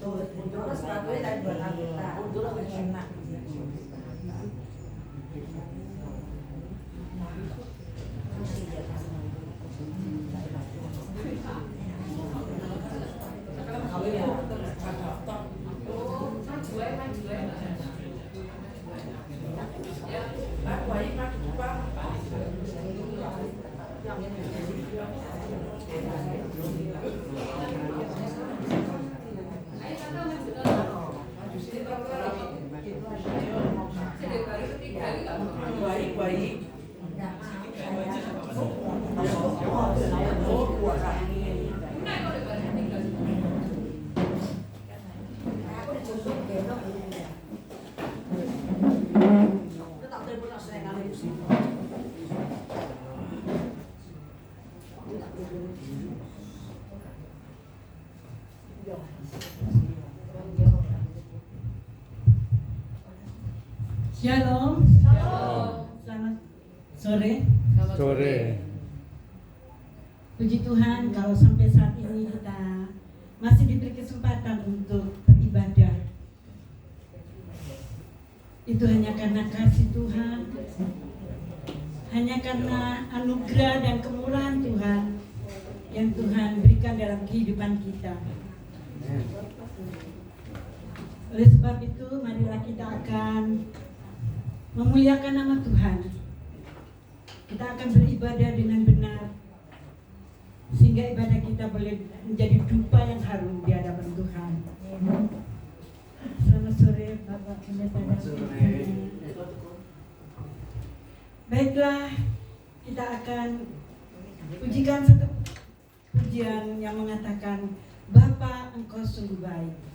Undur sepatunya tadi buat kita. Undur lebih enak. Baik-baik. Shalom. Selamat sore. Sore. Puji Tuhan kalau sampai saat ini kita masih diberi kesempatan untuk beribadah. Itu hanya karena kasih Tuhan, hanya karena anugerah dan kemurahan Tuhan yang Tuhan berikan dalam kehidupan kita. Oleh sebab itu, marilah kita akan memuliakan nama Tuhan. Kita akan beribadah dengan benar, sehingga ibadah kita boleh menjadi dupa yang harum di hadapan Tuhan. Selamat sore Bapak Pendeta dan Ibu. Baiklah, kita akan pujikan satu pujian yang mengatakan, Bapa Engkau sungguh baik.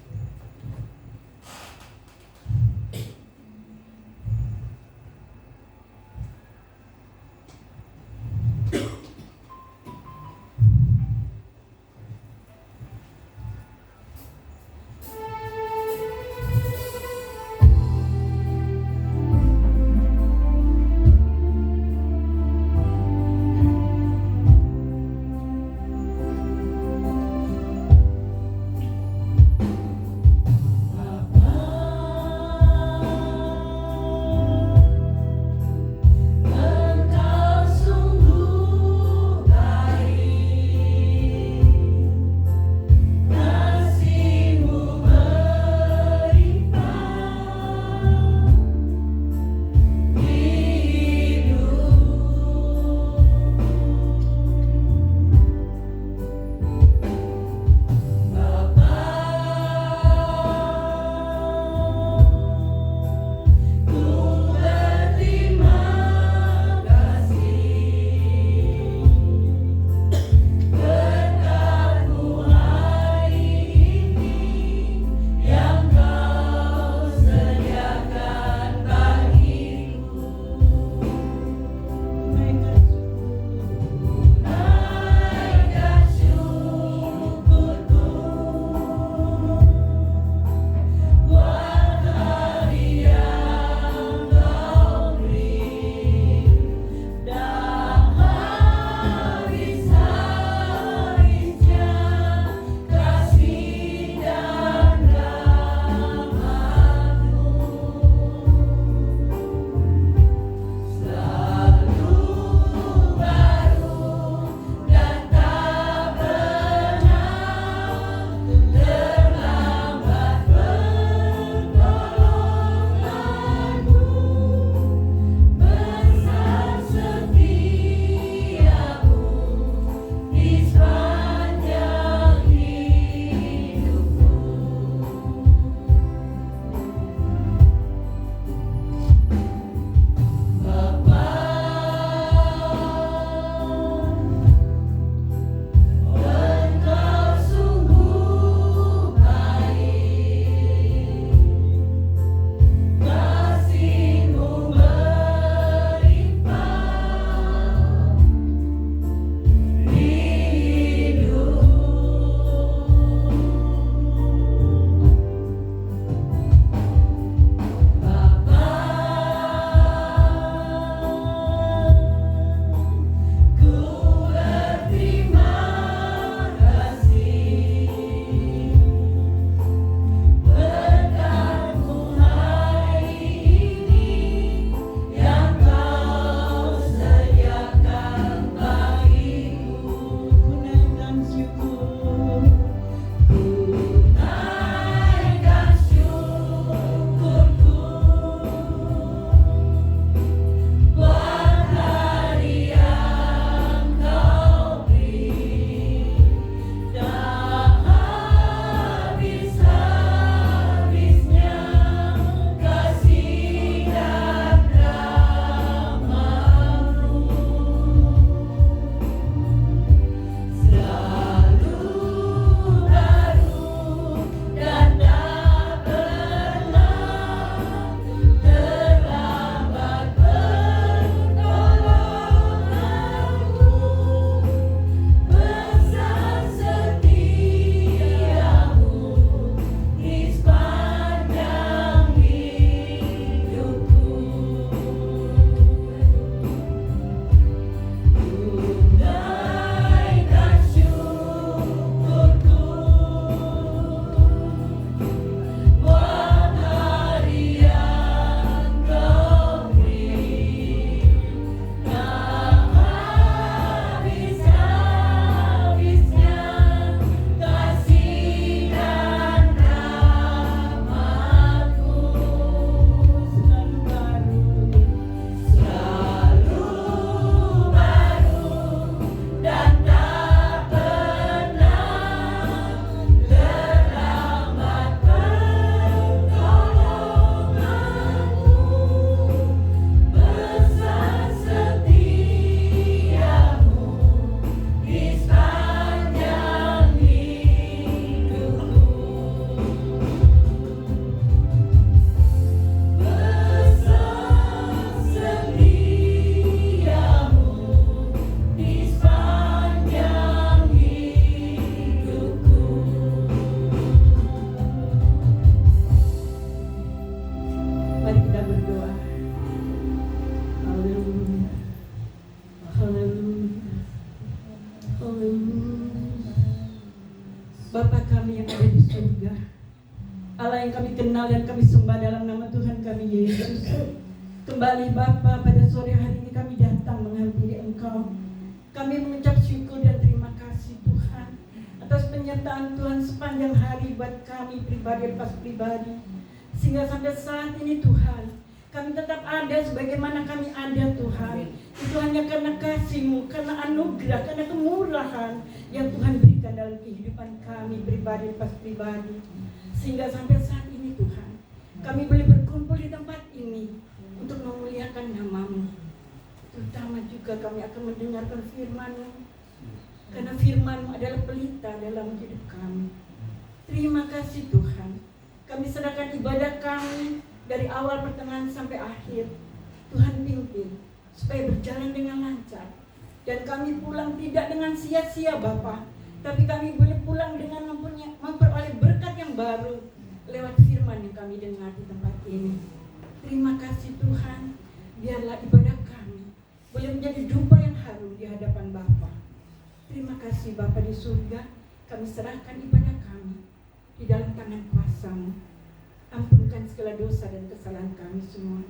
Allah yang kami kenal dan kami sembah dalam nama Tuhan kami Yesus. Kembali Bapa, pada sore hari ini kami datang menghampiri Engkau. Kami mengucap syukur dan terima kasih Tuhan atas penyertaan Tuhan sepanjang hari buat kami pribadi pas pribadi. Sehingga sampai saat ini Tuhan, kami tetap ada sebagaimana kami ada Tuhan. Itu hanya karena kasih-Mu, karena anugerah, karena kemurahan yang Tuhan berikan dalam kehidupan kami pribadi pas pribadi. Sehingga sampai saat ini Tuhan, kami boleh berkumpul di tempat ini untuk memuliakan nama-Mu. Terutama juga kami akan mendengarkan firman-Mu, karena firman-Mu adalah pelita dalam hidup kami. Terima kasih Tuhan. Kami serahkan ibadah kami dari awal pertengahan sampai akhir. Tuhan pimpin supaya berjalan dengan lancar. Dan kami pulang tidak dengan sia-sia Bapa, tapi kami boleh pulang dengan memperoleh berkat yang baru lewat firman yang kami dengar di tempat ini. Terima kasih Tuhan. Biarlah ibadah kami boleh menjadi dupa yang harum di hadapan Bapa. Terima kasih Bapa di surga. Kami serahkan ibadah kami di dalam tangan kuasa-Mu. Ampunkan segala dosa dan kesalahan kami semua.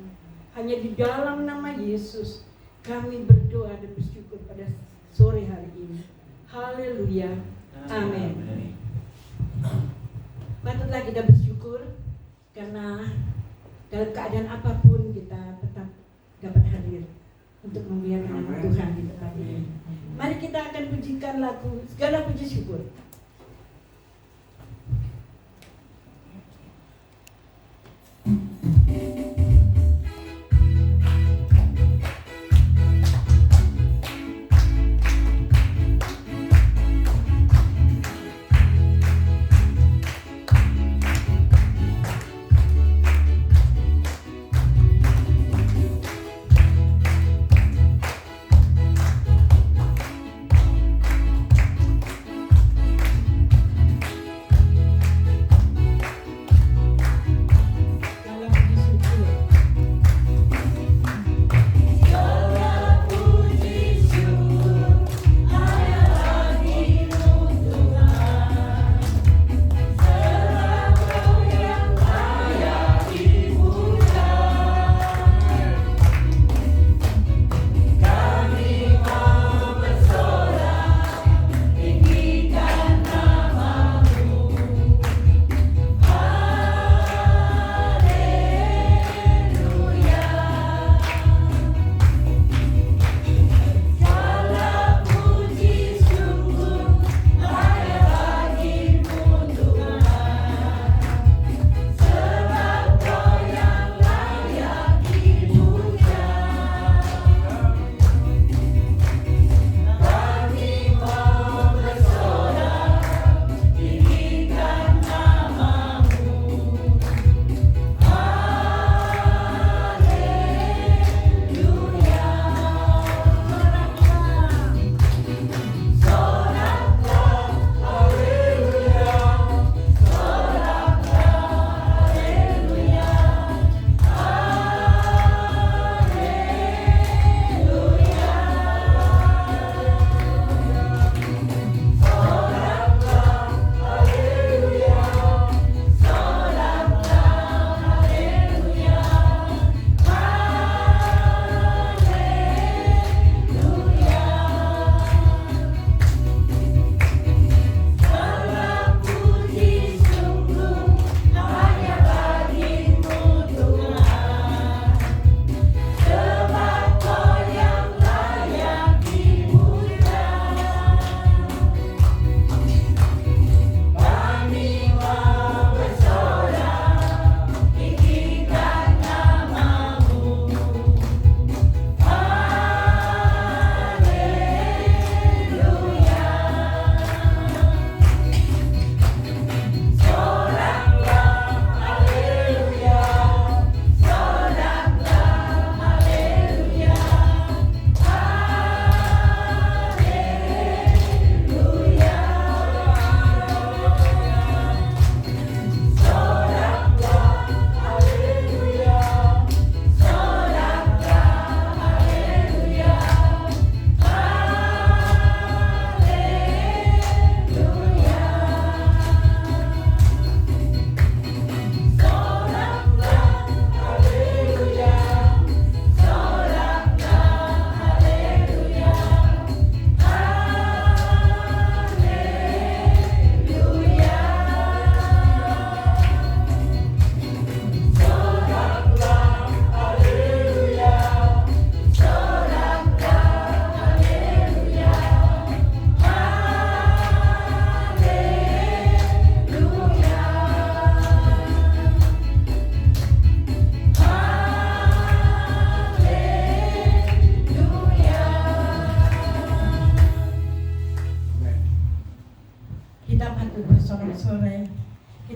Hanya di dalam nama Yesus kami berdoa dan bersyukur pada sore hari ini. Haleluya. Amin. Patutlah kita bersyukur karena dalam keadaan apapun kita tetap dapat hadir untuk memuliakan nama Tuhan di tempat ini. Mari kita akan pujikan lagu Segala Puji Syukur.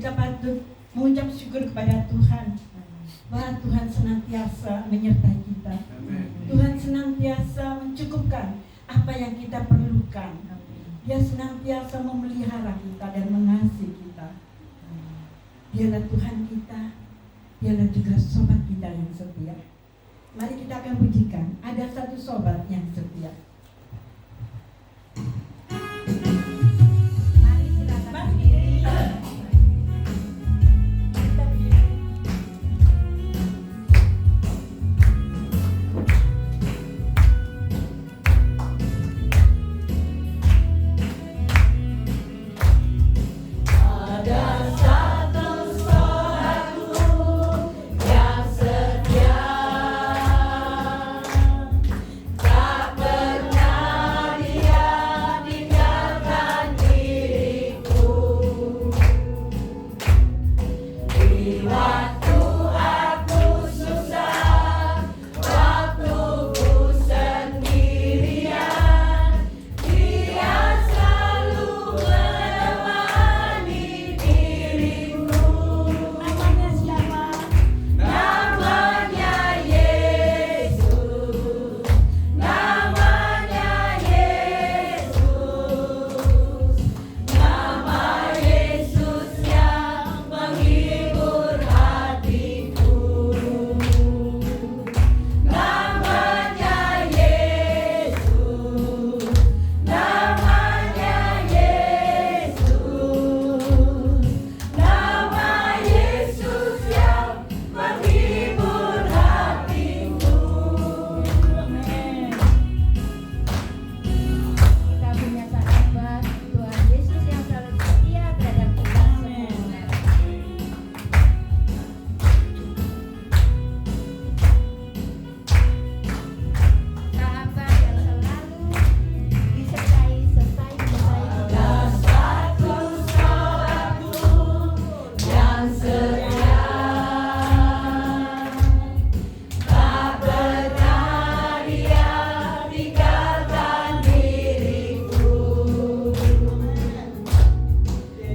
kita patut mengucap syukur kepada Tuhan bahwa Tuhan senantiasa menyertai kita. Tuhan senantiasa mencukupkan apa yang kita perlukan. Dia senantiasa memelihara kita dan mengasihi kita. Dialah Tuhan kita, dialah juga sobat kita yang setia. Mari kita akan pujikan. Ada satu sobat yang setia. Mari silakan berdiri. Kita berdiri. Ada satu saudaraku yang setia, tak pernah dia tinggalkan diriku. Di waktu aku susah, waktu ku sendirian, dia selalu menemani diriku. Namanya siapa? Namanya Yesus, namanya Yesus, nama Yesus yang menghibur hatiku. Namanya Yesus, namanya Yesus, nama Yesus yang menghibur hatiku. Amin. Kita punya sahabat Tuhan Yesus yang selalu setia terhadap kita Amin. semua. Sahabat yang selalu disertai menyertai kita. Ada satu saudaraku yang setia, tak pernah dia tinggalkan diriku.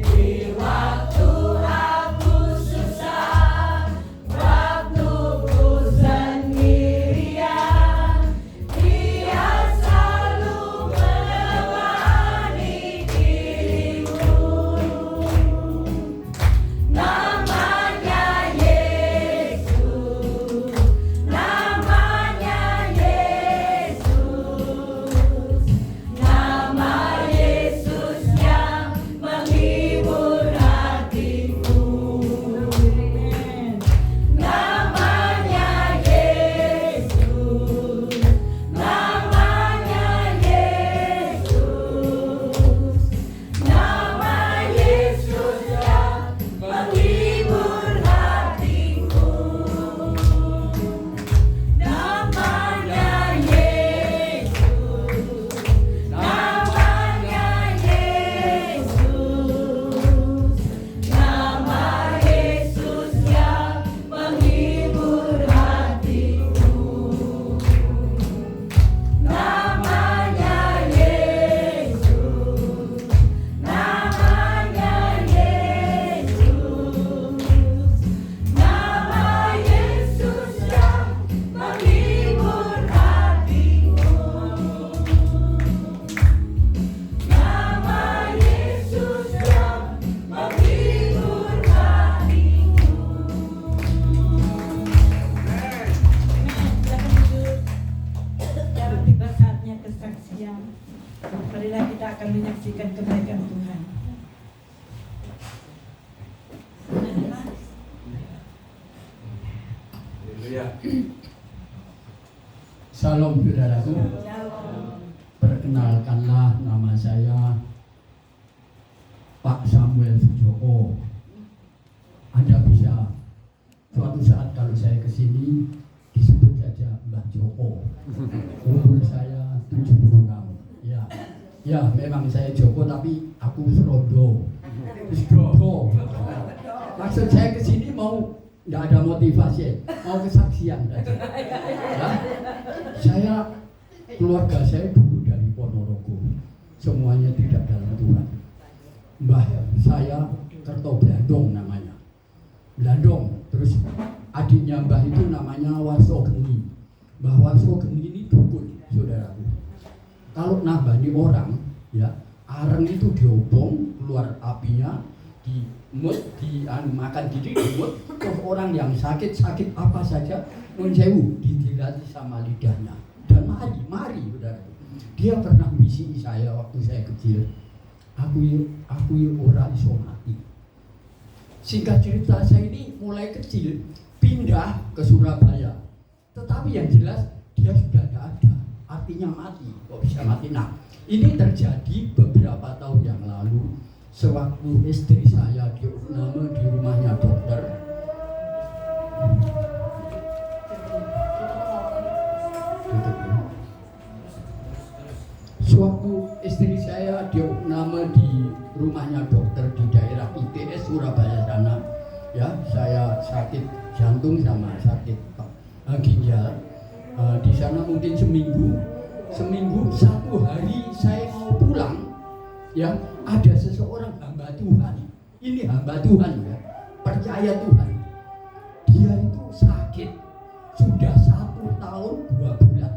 Di waktu aku susah, waktu ku sendirian, dia selalu menemani diriku. Namanya Yesus, namanya Yesus, nama Yesus yang menghibur hatiku. Namanya Yesus, namanya Yesus, nama Yesus yang menghibur hatiku. Namanya Yesus, namanya Yesus, nama Yesus yang menghibur hatiku. Namanya Yesus, namanya Yesus, nama Yesus yang menghibur hatiku. Nama Yesus yang menghibur hatiku. Silakan duduk. Dan tiba saatnya kesaksian. Marilah kita akan menyaksikan kebaikan Tuhan. Salam saudaraku, perkenalkanlah nama saya Pak Samuel Sujoko. Anda bisa suatu saat kalau saya kesini disebut saja Mbah Joko. Umur saya 76. Ya memang saya Joko tapi aku Rondo. Joko. Maksud saya kesini mau nggak ada motivasi, mau kesaksian saja. Ya, saya keluarga saya dulu dari Ponorogo, semuanya tidak dalam Tuhan. Mbah saya Kerto Blandong namanya. Blandong. Terus adiknya Mbah itu namanya Warso Geni. Mbah Warso Geni ini dukun, saudaraku. Kalau nambani orang, ya areng itu diobong, keluar apinya, makan dikit, terus orang yang sakit apa saja, nun sewu, didilati sama lidahnya. Dan mari, saudara. Dia pernah misi saya waktu saya kecil. Aku ora iso mati. Singkat cerita, saya ini mulai kecil pindah ke Surabaya. Tetapi yang jelas dia sudah tidak ada. Artinya mati. Kok bisa mati? Nah, ini terjadi beberapa tahun yang lalu. Sewaktu istri saya diopname di rumahnya dokter. Sewaktu istri saya diopname di rumahnya dokter di daerah ITS Surabaya sana, ya saya sakit jantung sama sakit ginjal. Di sana mungkin seminggu 1 hari saya mau pulang, ya ada seseorang hamba Tuhan. Ini hamba Tuhan, ya, percaya Tuhan. Dia itu sakit sudah 1 tahun 2 bulan.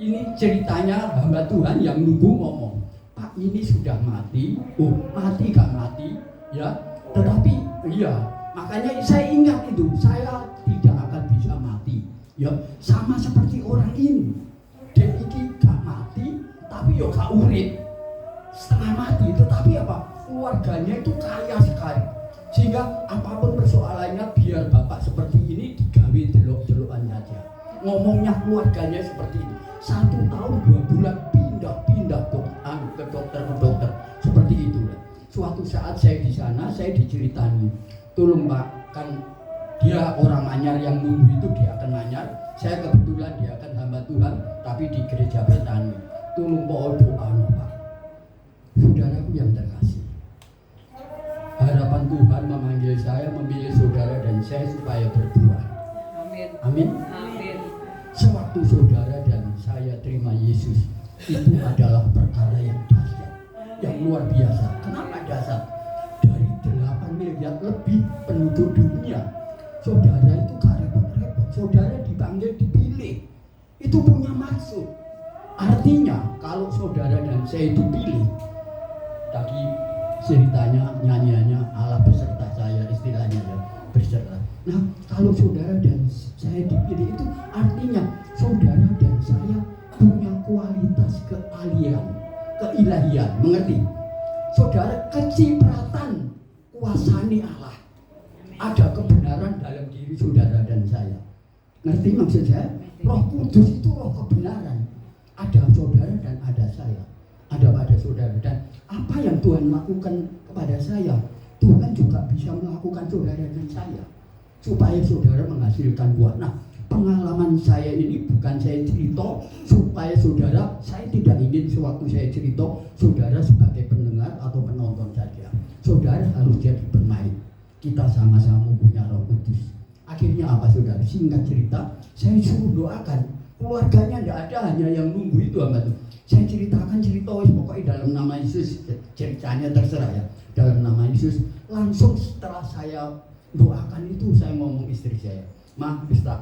Ini ceritanya hamba Tuhan yang nunggu ngomong, Pak ini sudah mati. Oh mati gak mati, ya. Tetapi iya, makanya saya ingat itu, saya tidak akan bisa mati. Ya sama seperti orang ini. Dia ini gak mati, tapi ya gak urip, setengah mati. Tetapi apa? Keluarganya itu kaya sekali, sehingga apapun persoalannya biar bapak seperti ini digawe delok-delokan saja. Ngomongnya keluarganya seperti itu. 1 tahun 2 bulan pindah ke dokter seperti itu. Suatu saat saya di sana, saya diceritani, tolong Pak, kan dia orang Anyar yang nunggu itu dia akan Anyar. Saya kebetulan dia akan hamba Tuhan, tapi di gereja Betani. Tolong bawa doa Pak. Saudaraku yang terkasih, harapan Tuhan memanggil saya, memilih saudara dan saya supaya berbuah. Amin. Sewaktu saudara dan saya terima Yesus, itu adalah perkara yang dahsyat, yang luar biasa. Kenapa dahsyat? Dari 8 miliar lebih penduduk dunia, saudara itu gak repot-repot. Saudara dipanggil, dipilih. Itu punya maksud. Artinya kalau saudara dan saya dipilih, tadi ceritanya, nyanyiannya Allah beserta saya, istilahnya ya, beserta. Nah, kalau saudara dan saya dipilih itu artinya saudara dan saya punya kualitas keilahian, mengerti? Saudara kecipratan kuasani Allah. Ada kebenaran dalam diri saudara dan saya. Ngerti maksud saya? Roh Kudus itu roh kebenaran. Ada saudara dan ada saya. Ada pada saudara, dan apa yang Tuhan lakukan kepada saya, Tuhan juga bisa melakukan saudara dan saya, supaya saudara menghasilkan buah. Nah, pengalaman saya ini bukan saya cerita supaya saudara, saya tidak ingin sewaktu saya cerita saudara sebagai pendengar atau penonton saja. Saudara harus jadi pemain. Kita sama-sama punya Roh Kudus. Akhirnya apa saudara? Singkat cerita, saya suruh doakan. Keluarganya tidak ada, hanya yang nunggu itu apa tuh. Saya ceritakan cerita pokoknya dalam nama Yesus, ceritanya terserah ya. Dalam nama Yesus, langsung setelah saya doakan itu saya ngomong istri saya, Ma, bisa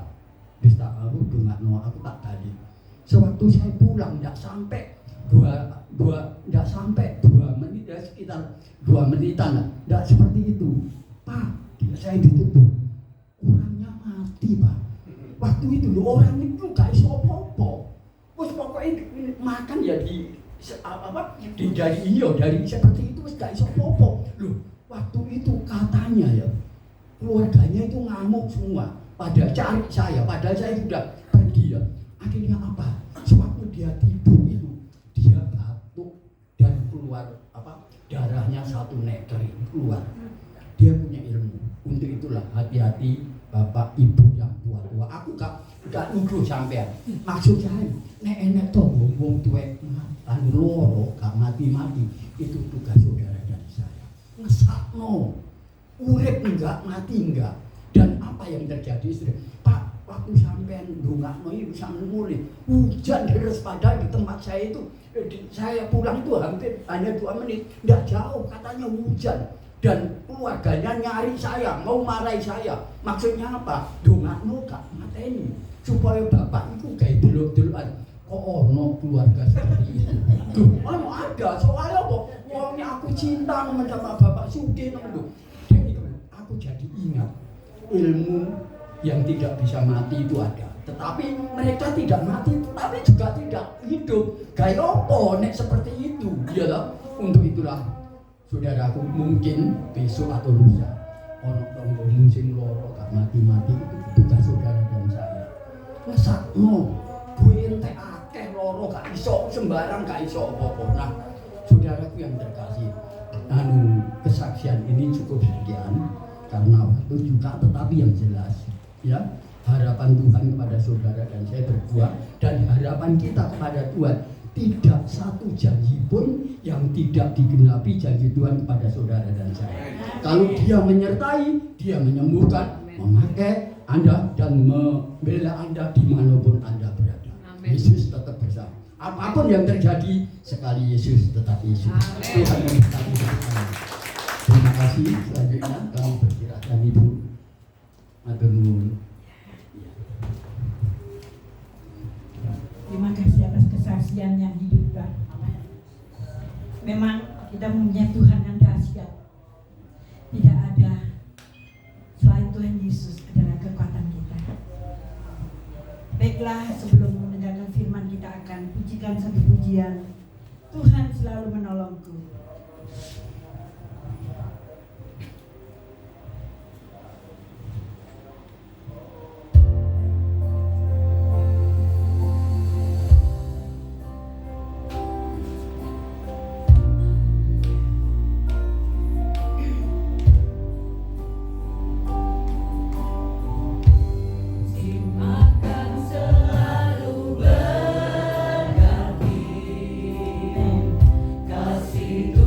aku dongakno, aku tak balik. Sewaktu saya pulang tidak sampai 2 menit ya, sekitar 2 menitan lah, tidak seperti itu. Pak, saya ditutup, orangnya mati Pak. Waktu itu orang itu gak iso apa-apa. Terus pokoknya makan ya dari seperti itu gak iso apa-apa. Loh, waktu itu katanya ya keluarganya itu ngamuk semua, pada cari saya, padahal saya sudah pergi ya. Akhirnya apa? Sewaktu dia tidur itu, dia batuk dan keluar darahnya 1 neker keluar. Dia punya ilmu. Untuk itulah hati-hati bapak ibu yang tua-tua. Aku gak nuduh sampean. Maksud saya, nek toh wong tuwek anu loro gak mati-mati, itu tugas saudara dan saya. Ngesakno. Urip enggak, mati enggak. Dan apa yang terjadi istri? Pak, waktu sampean ndongakno itu sampean mulih. Hujan deras, padahal di tempat saya itu saya pulang itu hampir hanya 2 menit. Enggak jauh, katanya hujan. dan keluarganya nyari saya, mau marahi saya. Maksudnya apa? Dongakno gak mateni supaya bapak itu kayak delok-delokan. Kok ono keluarga seperti itu? Ono ada, soalnya kok wongnya aku cinta sama bapak Sugih itu. Jadi aku jadi ingat ilmu yang tidak bisa mati itu ada. Tetapi mereka tidak mati, tetapi juga tidak hidup. Kayak apa nek seperti itu? Ya lah. Untuk itulah saudaraku, mungkin besok atau lusa ono tonggomu sing loro gak mati-mati, itu tugas saudara dan saya. Ngesakno duwe entek akeh loro gak iso sembarang, gak iso apa-apa. Nah, saudaraku yang terkasih, kesaksian ini cukup sekian karena waktu juga, tetapi yang jelas ya, harapan Tuhan kepada saudara dan saya berdua, dan harapan kita kepada Tuhan, tidak satu janji pun yang tidak digenapi janji Tuhan kepada saudara dan saya. Kalau Dia menyertai, Dia menyembuhkan, memakai Anda dan membela Anda dimanapun Anda berada. Yesus tetap bersama. Apapun yang terjadi, sekali Yesus tetap Yesus. Tuhan memberkati kita. Terima kasih. Selanjutnya kami persilahkan Ibu. Matur nuwun. Terima kasih atas kesaksian yang hidup, Pak. Memang kita mempunyai Tuhan yang dahsyat. Tidak ada selain Tuhan Yesus adalah kekuatan kita. Baiklah, sebelum mendengarkan firman, kita akan pujikan satu pujian. Tuhan selalu menolongku. Akan selalu berganti kasih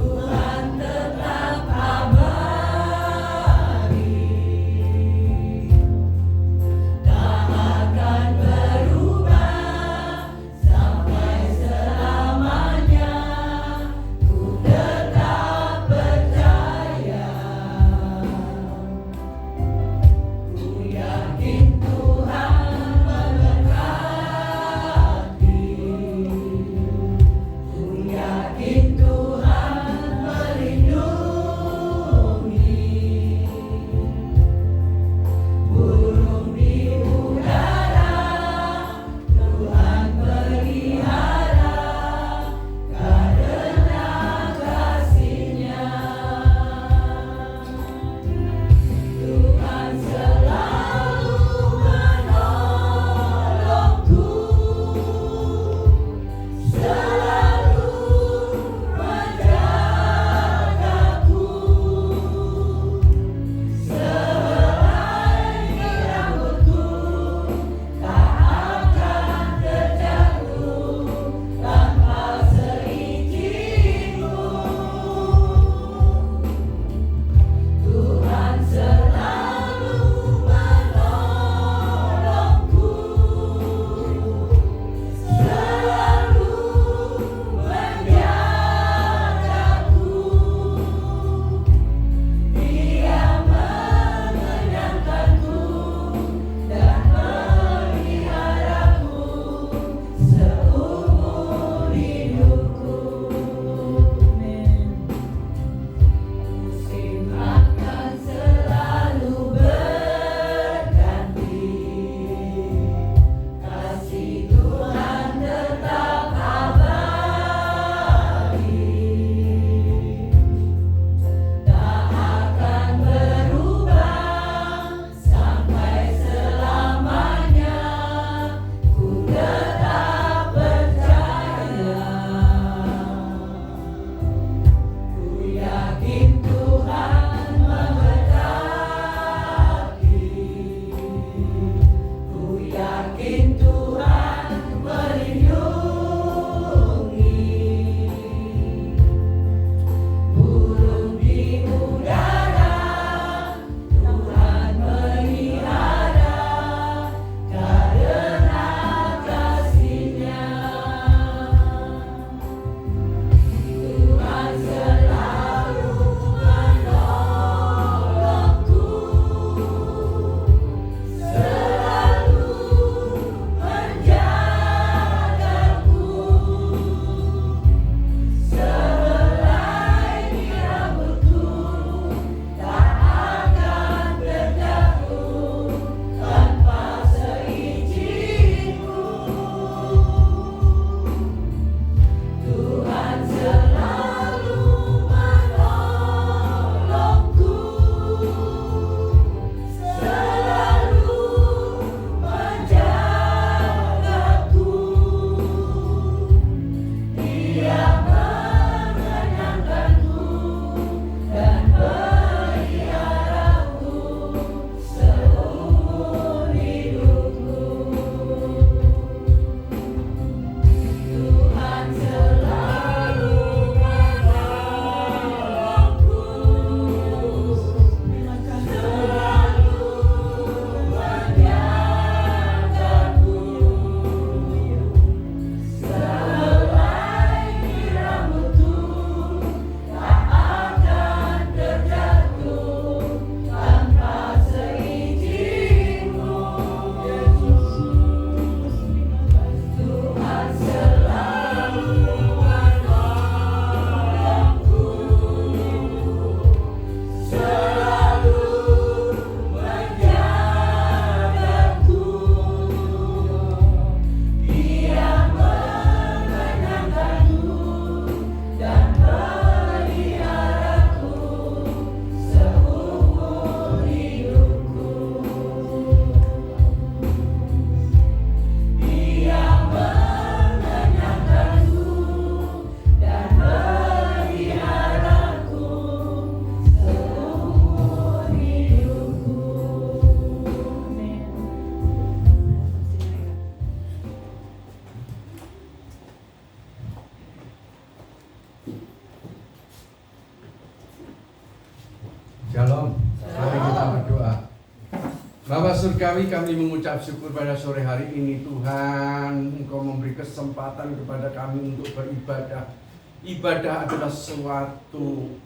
Bapa Surgawi, kami mengucap syukur pada sore hari ini Tuhan, Engkau memberi kesempatan kepada kami untuk beribadah. Ibadah adalah sesuatu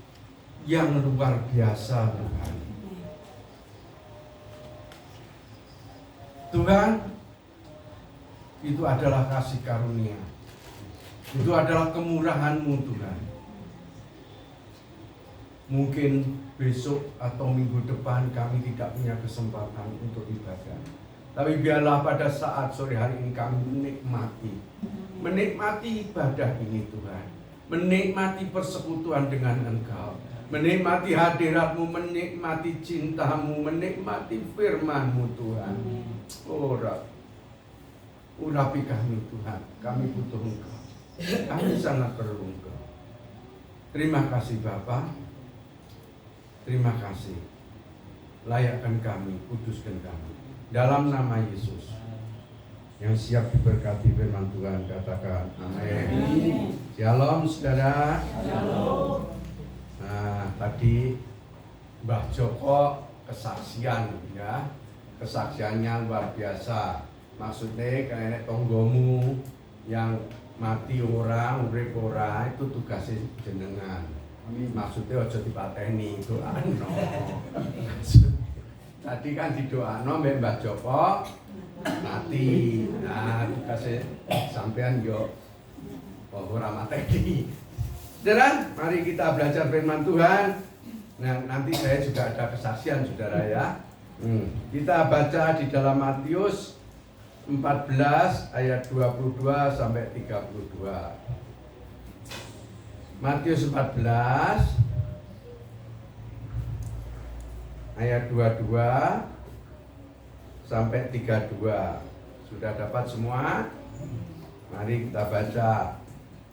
yang luar biasa Tuhan. Tuhan, itu adalah kasih karunia. Itu adalah kemurahan-Mu Tuhan. Mungkin besok atau minggu depan kami tidak punya kesempatan untuk ibadah. Tapi biarlah pada saat sore hari ini kami menikmati ibadah ini Tuhan. Menikmati persekutuan dengan Engkau. Menikmati hadirat-Mu, menikmati cinta-Mu, menikmati firman-Mu Tuhan. Urapi kami Tuhan, kami butuh Engkau. Kami sangat perlu Engkau. Terima kasih Bapa. Terima kasih. Layakkan kami, kuduskan kami. Dalam nama Yesus yang siap diberkati firman Tuhan, katakan amin. Shalom saudara. Shalom. Nah, tadi Mbah Joko kesaksian ya. Kesaksiannya luar biasa. Maksudnya kayak tonggomu yang mati orang, urip ora, itu tugasnya jenengan. Maksudnya ojo dipateni doano. Tadi kan didoano Mbak Joko mati. Nah, tugasnya sampean yo ora mateni. Saudara, mari kita belajar firman Tuhan. Nah, nanti saya juga ada kesaksian saudara ya. Kita baca di dalam Matius 14 ayat 22 sampai 32. Matius 14 ayat 22 sampai 32. Sudah dapat semua? Mari kita baca.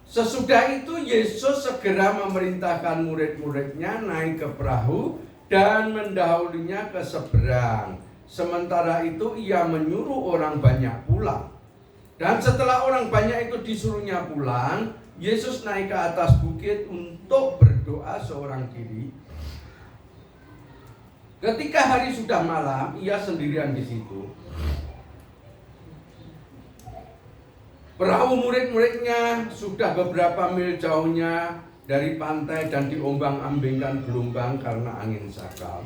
Sesudah itu Yesus segera memerintahkan murid-muridnya naik ke perahu dan mendahulunya ke seberang. Sementara itu ia menyuruh orang banyak pulang. Dan setelah orang banyak itu disuruhnya pulang, Yesus naik ke atas bukit untuk berdoa seorang diri. Ketika hari sudah malam, ia sendirian di situ. Perahu murid-muridnya sudah beberapa mil jauhnya dari pantai dan diombang-ambingkan gelombang karena angin sakal.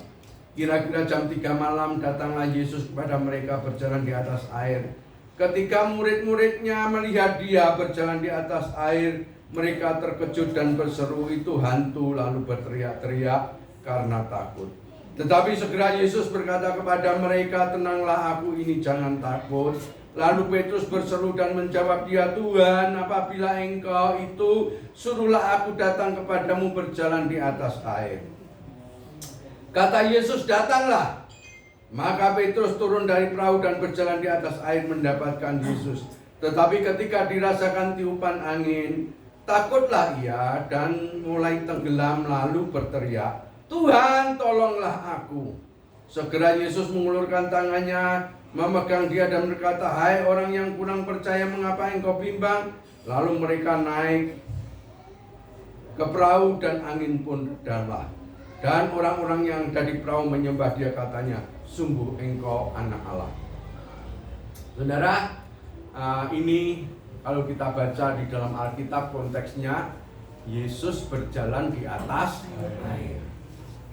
Kira-kira jam 3 malam datanglah Yesus kepada mereka berjalan di atas air. Ketika murid-muridnya melihat dia berjalan di atas air, mereka terkejut dan berseru, "Itu hantu," lalu berteriak-teriak karena takut. Tetapi segera Yesus berkata kepada mereka, "Tenanglah, aku ini, jangan takut." Lalu Petrus berseru dan menjawab dia, "Tuhan, apabila Engkau itu, suruhlah aku datang kepadamu berjalan di atas air." Kata Yesus, "Datanglah." Maka Petrus turun dari perahu dan berjalan di atas air mendapatkan Yesus. Tetapi ketika dirasakan tiupan angin, takutlah ia dan mulai tenggelam lalu berteriak, "Tuhan, tolonglah aku." Segera Yesus mengulurkan tangannya, memegang dia dan berkata, "Hai orang yang kurang percaya, mengapa engkau bimbang?" Lalu mereka naik ke perahu dan angin pun redalah. Dan orang-orang yang dari perahu menyembah dia, katanya, "Sungguh engkau anak Allah." Saudara, ini kalau kita baca di dalam Alkitab konteksnya Yesus berjalan di atas air.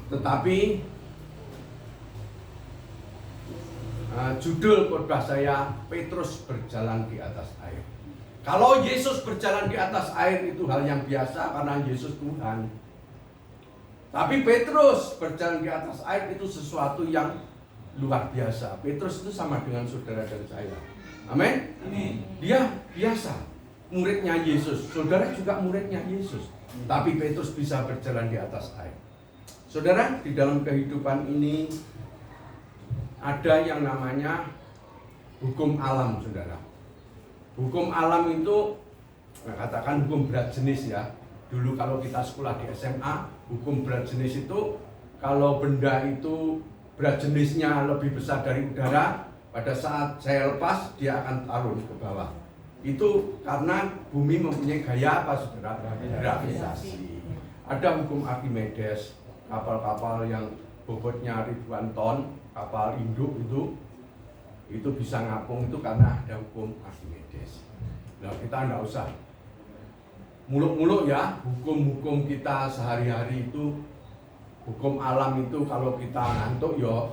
Tetapi judul khotbah saya, Petrus berjalan di atas air. Kalau Yesus berjalan di atas air itu hal yang biasa karena Yesus Tuhan. Tapi Petrus berjalan di atas air itu sesuatu yang luar biasa. Petrus itu sama dengan saudara dan saya. Amin? Dia biasa, muridnya Yesus. Saudara juga muridnya Yesus. Tapi Petrus bisa berjalan di atas air. Saudara, di dalam kehidupan ini ada yang namanya hukum alam, saudara. Hukum alam itu, katakan hukum berat jenis ya. Dulu kalau kita sekolah di SMA, hukum berat jenis itu kalau benda itu berat jenisnya lebih besar dari udara, pada saat saya lepas dia akan turun ke bawah. Itu karena bumi mempunyai gaya apa saudara? Gravitasi. Ada hukum Archimedes, kapal-kapal yang bobotnya ribuan ton, kapal induk itu bisa ngapung itu karena ada hukum Archimedes. Nah, kita nggak usah muluk-muluk ya, hukum-hukum kita sehari-hari itu, hukum alam itu kalau kita ngantuk yo,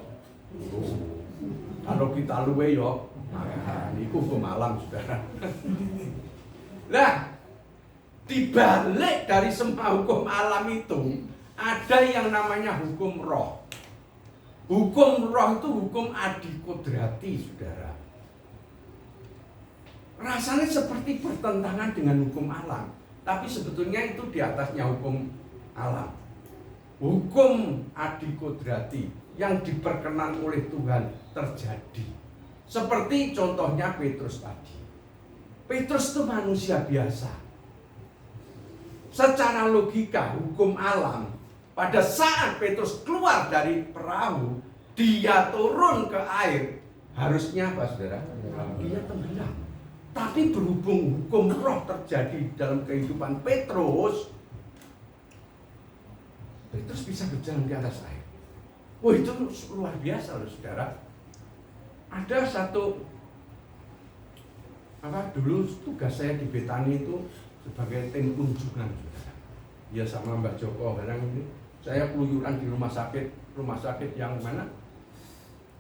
kalau kita luwe yo, ini hukum alam, saudara. Nah, dibalik dari semua hukum alam itu ada yang namanya hukum roh. Hukum roh itu hukum adikodrati, saudara. Rasanya seperti bertentangan dengan hukum alam, tapi sebetulnya itu di atasnya hukum alam. Hukum adikodrati yang diperkenan oleh Tuhan terjadi. Seperti contohnya Petrus tadi. Petrus itu manusia biasa. Secara logika hukum alam, pada saat Petrus keluar dari perahu, dia turun ke air, harusnya apa, saudara? Dia tenggelam. Tapi berhubung hukum roh terjadi dalam kehidupan Petrus bisa berjalan di atas air. Wah, itu luar biasa loh, saudara. Ada satu dulu tugas saya di Betani itu sebagai tim kunjungan, saudara. Ya sama Mbak Joko barang ini. Saya keluyuran di rumah sakit yang mana?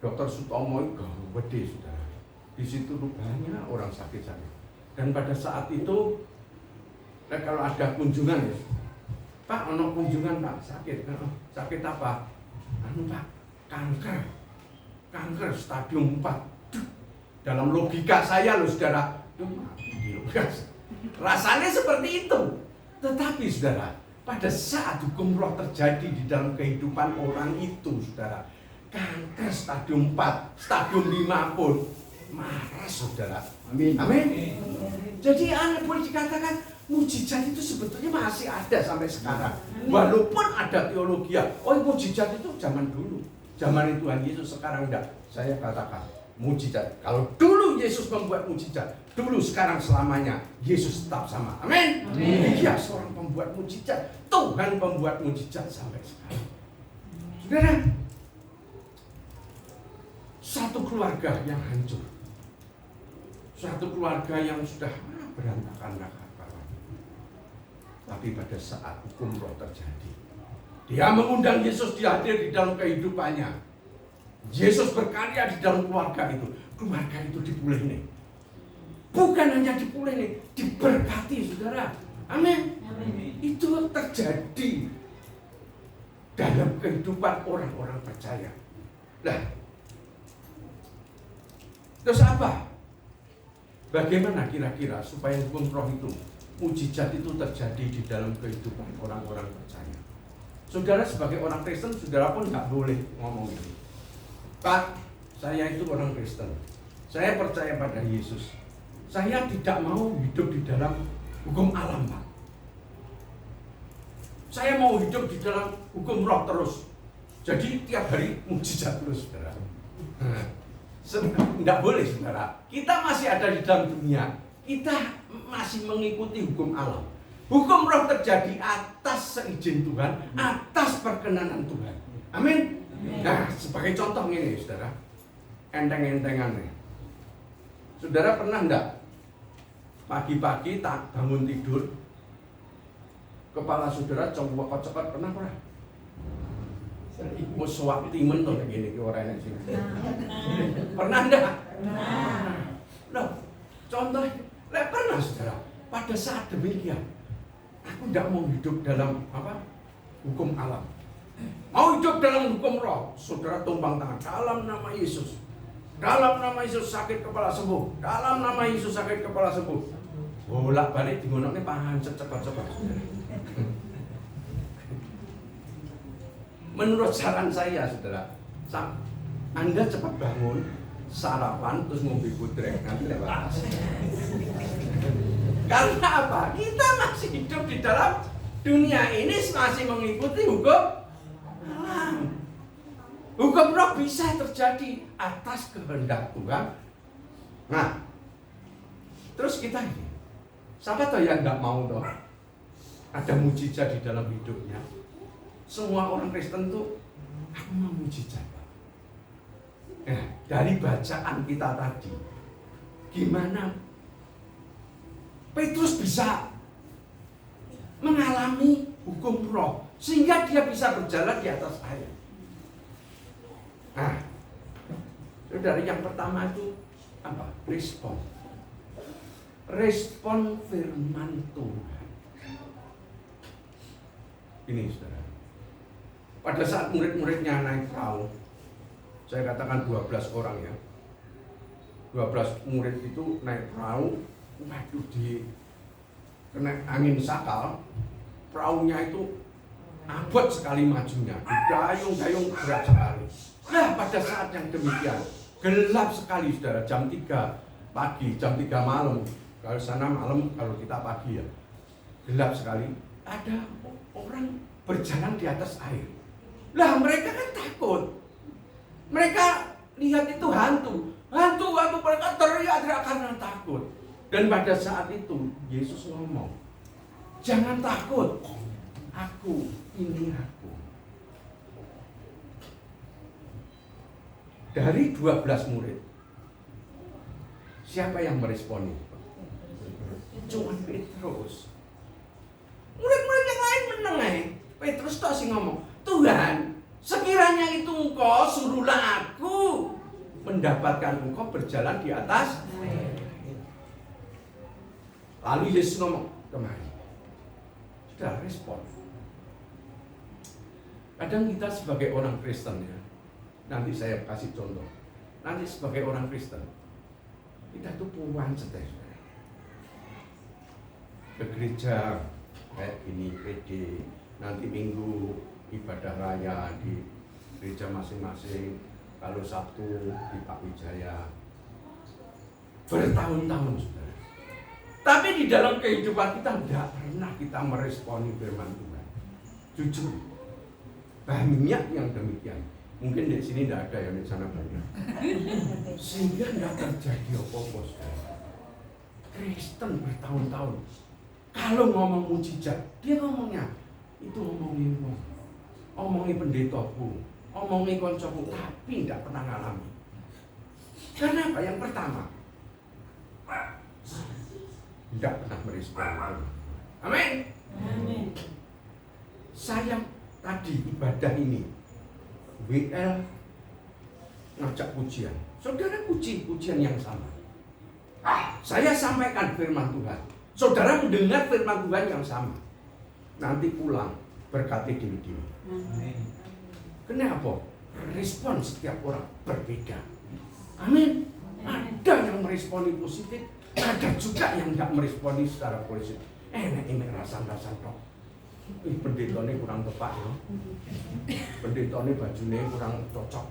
Dr. Sutomo itu gede, saudara. Di situ banyak orang sakit-sakit. Dan pada saat itu, kalau ada kunjungan ya, Pak, ono kunjungan Pak, sakit. Sakit apa? Pak, kanker stadium 4. Dalam logika saya loh, saudara, rasanya seperti itu. Tetapi saudara, pada saat hukum roh terjadi di dalam kehidupan orang itu, saudara, kanker stadium 4, stadium 5 pun marah, saudara. Amin. Amin. Jadi boleh dikatakan mujizat itu sebetulnya masih ada sampai sekarang. Walaupun ada teologi ya, mujizat itu zaman dulu, zaman Tuhan Yesus, sekarang enggak. Saya katakan mujizat. Kalau dulu Yesus membuat mujizat, dulu sekarang selamanya Yesus tetap sama. Amin. Dia seorang pembuat mujizat. Tuhan pembuat mujizat sampai sekarang. Saudara, satu keluarga yang hancur, satu keluarga yang sudah berantakan. Tapi pada saat hukum roh terjadi, dia mengundang Yesus, dia hadir di dalam kehidupannya. Yesus berkarya di dalam keluarga itu dipulihkan. Bukan hanya dipulihkan, diberkati, saudara. Amin. Itu terjadi dalam kehidupan orang-orang percaya. Nah, terus apa? Bagaimana kira-kira supaya hukum roh itu, mujizat itu terjadi di dalam kehidupan orang-orang percaya? Saudara sebagai orang Kristen, saudara pun nggak boleh ngomong ini. Pak, saya itu orang Kristen. Saya percaya pada Yesus. Saya tidak mau hidup di dalam hukum alam, Pak. Saya mau hidup di dalam hukum roh terus. Jadi tiap hari mujizat terus, saudara. Nggak boleh, saudara. Kita masih ada di dalam dunia. Kita masih mengikuti hukum alam. Hukum roh terjadi atas seizin Tuhan, atas perkenanan Tuhan. Amin. Nah, sebagai contoh ini, saudara, enteng-entengan nih. Saudara pernah enggak pagi-pagi tak bangun tidur, kepala saudara cokot-cokot, pernah? Muswak timen tuh begini ke orang ini. Pernah enggak? Loh, contoh, pernah, saudara. Pada saat demikian, aku tidak mau hidup dalam hukum alam. Mau hidup dalam hukum roh, saudara tumpang tangan. Dalam nama Yesus. Dalam nama Yesus sakit kepala sembuh. Dalam nama Yesus sakit kepala sembuh. Bolak-balik digonoknya pahan cepat-cepat. Menurut saran saya, saudara, Anda cepat bangun, sarapan, terus ngombe budrek, nanti lewat. Karena apa? Kita masih hidup di dalam dunia ini, masih mengikuti hukum alam. Hukum roh bisa terjadi atas kehendak Tuhan. Nah, terus kita ini, siapa tahu yang nggak mau toh ada mujizat di dalam hidupnya? Semua orang Kristen tuh Aku mau mujizat. Nah, dari bacaan kita tadi, gimana Petrus bisa mengalami hukum roh sehingga dia bisa berjalan di atas air. Nah, dari yang pertama itu apa? Respon firman Tuhan. Ini saudara, pada saat murid-muridnya naik perahu, saya katakan 12 orang ya, 12 murid itu naik perahu, waduh, di kena angin sakal, perahunya itu abot sekali majunya, didayung-dayung berat sekali. Nah, pada saat yang demikian, gelap sekali saudara, jam 3 pagi, jam 3 malam, kalau sana malam, kalau kita pagi ya, gelap sekali, ada orang berjalan di atas air. Lah, mereka kan takut. Mereka lihat itu hantu, mereka teriak-teriak karena takut. Dan pada saat itu Yesus ngomong, jangan takut, ini aku. Dari 12 murid, siapa yang meresponi? Cuma Petrus. Murid-murid yang lain menengah. Petrus tuh sih ngomong, Tuhan, sekiranya itu engkau, suruhlah aku mendapatkan engkau berjalan di atas air. Lalu Yesus ngomong, kemari. Sudah respon. Kadang kita sebagai orang Kristen ya, nanti saya kasih contoh. Nanti sebagai orang Kristen, kita tuh puan setes. Ke gereja kayak gini, pede. Nanti Minggu ibadah raya di gereja masing-masing. Kalau Sabtu di Pak Wijaya. Bertahun-tahun saudara. Tapi di dalam kehidupan kita tidak pernah kita meresponi firman Tuhan. Jujur, banyak yang demikian. Mungkin di sini tidak ada, yang di sana banyak. Sehingga tidak terjadi apa-apa. Kristen bertahun-tahun, kalau ngomong mujizat, dia ngomongnya itu ngomongin pendetaku, ngomongin koncoku, tapi tidak pernah ngalami. Karena apa? Yang pertama, tidak pernah merespon. Amin. Amin. Saya tadi ibadah ini, WL ngajak pujian, saudara puji pujian yang sama. Saya sampaikan firman Tuhan, saudara mendengar firman Tuhan yang sama. Nanti pulang berkati diri. Kenapa? Respon setiap orang berbeda. Amin. Ada yang meresponi positif, ada juga yang tidak meresponi secara positif. Ini rasa-rasa toh. Pendeta ini kurang tepat ya. Pendeta ini bajunya kurang cocok.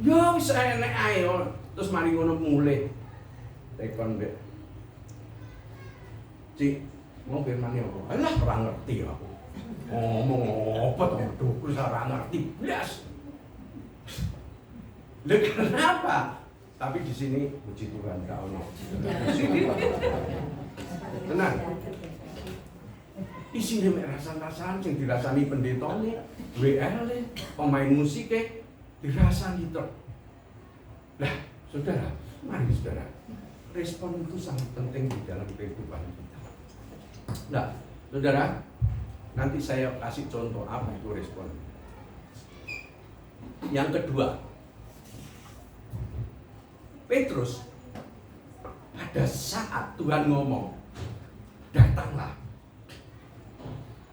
Ya wis enek ae. Terus mari ngono mulai. Tekon mbek. Cik, mau firman apa? Alah ora ngerti aku. Ngomong apa to? Duh, ora ngerti blas. Lha kenapa? Tapi di sini puji Tuhan gak ono. Tenang. Isine mek rasan-rasan sing dirasani pendetane, WL, pemain musik dirasani tok. Lah, saudara, mari saudara. Respon itu sangat penting di dalam kehidupan kita. Nah, saudara, nanti saya kasih contoh apa itu respon. Yang kedua, Petrus pada saat Tuhan ngomong, datanglah.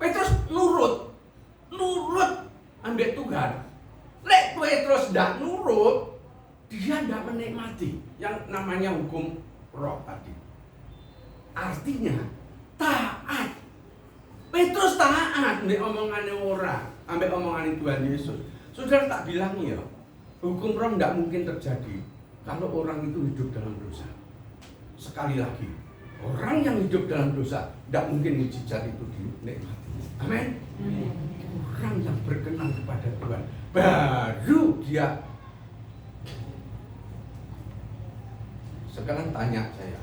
Petrus nurut ambek Tuhan. Lek Petrus tidak nurut, dia tidak menikmati yang namanya hukum roh tadi. Artinya taat. Petrus taat ambek omongannya orang, ambek omongannya Tuhan Yesus. Saudara tak bilang ya, hukum roh tidak mungkin terjadi kalau orang itu hidup dalam dosa. Sekali lagi, orang yang hidup dalam dosa tidak mungkin mujizat itu dinikmati. Amin. Orang yang berkenan kepada Tuhan, baru dia. Sekarang tanya saya,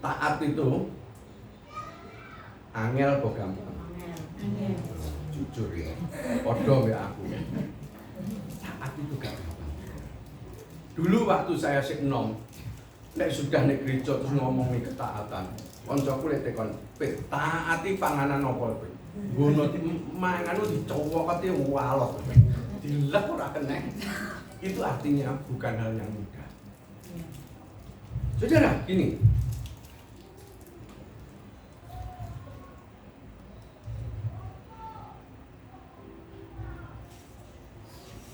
taat itu angel kok gampang? jujur ya. Podo ya aku. Taat itu gak gampang. Dulu waktu saya sik enom, nek sudah nek gereja terus ngomongin ketaatan. Koncoku lek tekon, "Pit, taati panganan apa, Pit?" Ngono mangan dicowokati walot. Dilek ora kena. Itu artinya bukan hal yang mudah. Saudara, gini.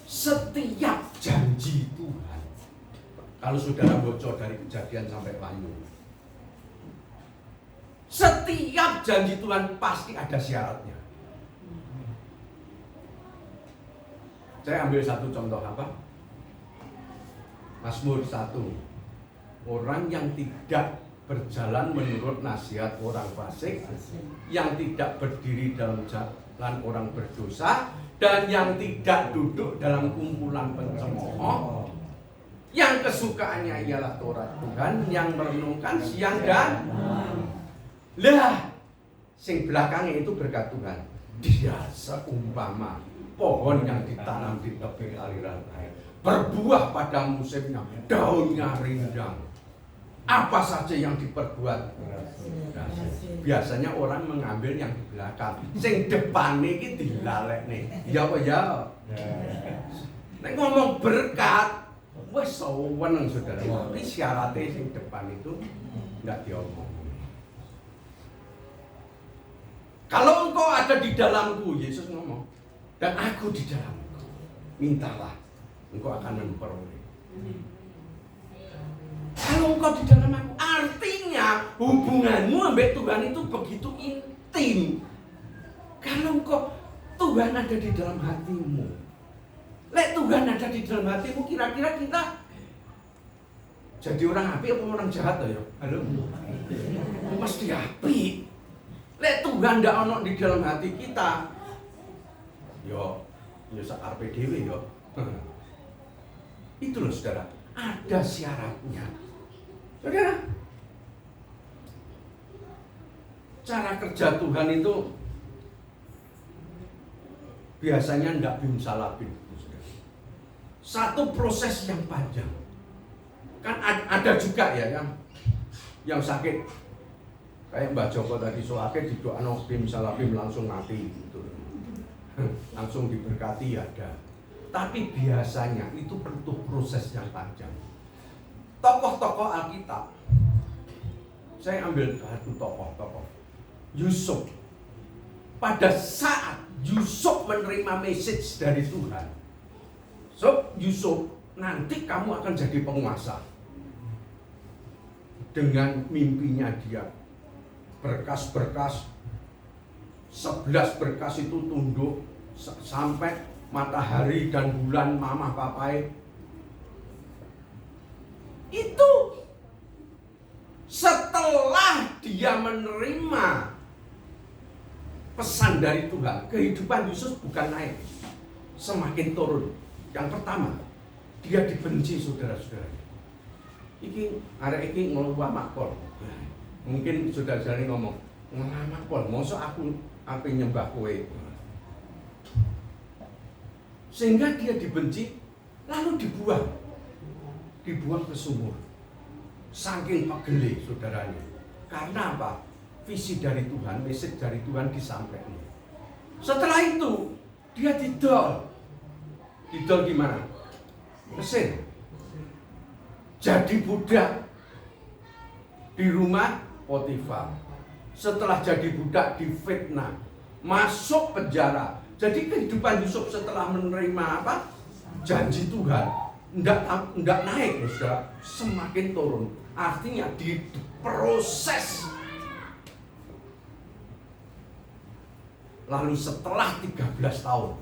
Setiap janji Tuhan, kalau saudara bocor dari Kejadian sampai Wahyu, setiap janji Tuhan pasti ada syaratnya. Saya ambil satu contoh apa? Mazmur 1. Orang yang tidak berjalan menurut nasihat orang fasik, yang tidak berdiri dalam jalan orang berdosa, dan yang tidak duduk dalam kumpulan pencemooh, yang kesukaannya ialah Taurat Tuhan, yang merenungkan siang dan lah, sing belakangnya itu berkat Tuhan. Dia seumpama pohon yang ditanam di tepi aliran air, berbuah pada musimnya, daunnya rindang. Apa saja yang diperbuat berhasil. Biasanya orang mengambil yang di belakang, sing depan iki dilalekne. Ya apa ya? Nek ngomong berkat, wes seneng saudara. Tapi syaratnya sing depan itu enggak diomong. Kalau engkau ada di dalamku, Yesus ngomong, dan aku di dalamku, mintalah, engkau akan memperoleh. Kalau engkau di dalam aku, artinya hubunganmu sama Tuhan itu begitu intim. Kalau engkau, Tuhan ada di dalam hatimu. Lek Tuhan ada di dalam hatimu, kira-kira kita jadi orang api apa orang jahat ya? Halo? Mesti api. Lek Tuhan ndak ono di dalam hati kita, yo sakarpe dhewe yo. Itu loh saudara, ada syaratnya. Saudara, cara kerja Tuhan itu biasanya ndak bimsalabim. Satu proses yang panjang. Kan ada juga ya yang sakit. Kayak Mbak Joko tadi soake didoano bimsalabim langsung mati gitu. Langsung diberkati ada. Tapi biasanya itu butuh proses yang panjang. Tokoh-tokoh Alkitab, saya ambil satu tokoh-tokoh. Yusuf. Pada saat Yusuf menerima message dari Tuhan, Yusuf, nanti kamu akan jadi penguasa. Dengan mimpinya dia, berkas-berkas, 11 berkas itu tunduk sampai matahari dan bulan mama papai. Itu setelah dia menerima pesan dari Tuhan, kehidupan Yusuf bukan naik, semakin turun. Yang pertama, dia dibenci saudara-saudara. Iki arek iki ngelamak pol. Mungkin saudara-saudara ngomong, ngelamak pol, mosok aku ape nyembah kowe. Sehingga dia dibenci, lalu dibuang ke sumur. Saking pegele saudaranya. Karena apa? Visi dari Tuhan, message dari Tuhan disampaikan. Setelah itu, dia didol. Didol gimana? Mesir. Jadi budak di rumah Potifar. Setelah jadi budak difitnah, masuk penjara. Jadi kehidupan Yusuf setelah menerima apa? Janji Tuhan, enggak naik, sudah semakin turun. Artinya diproses. Lalu setelah 13 tahun,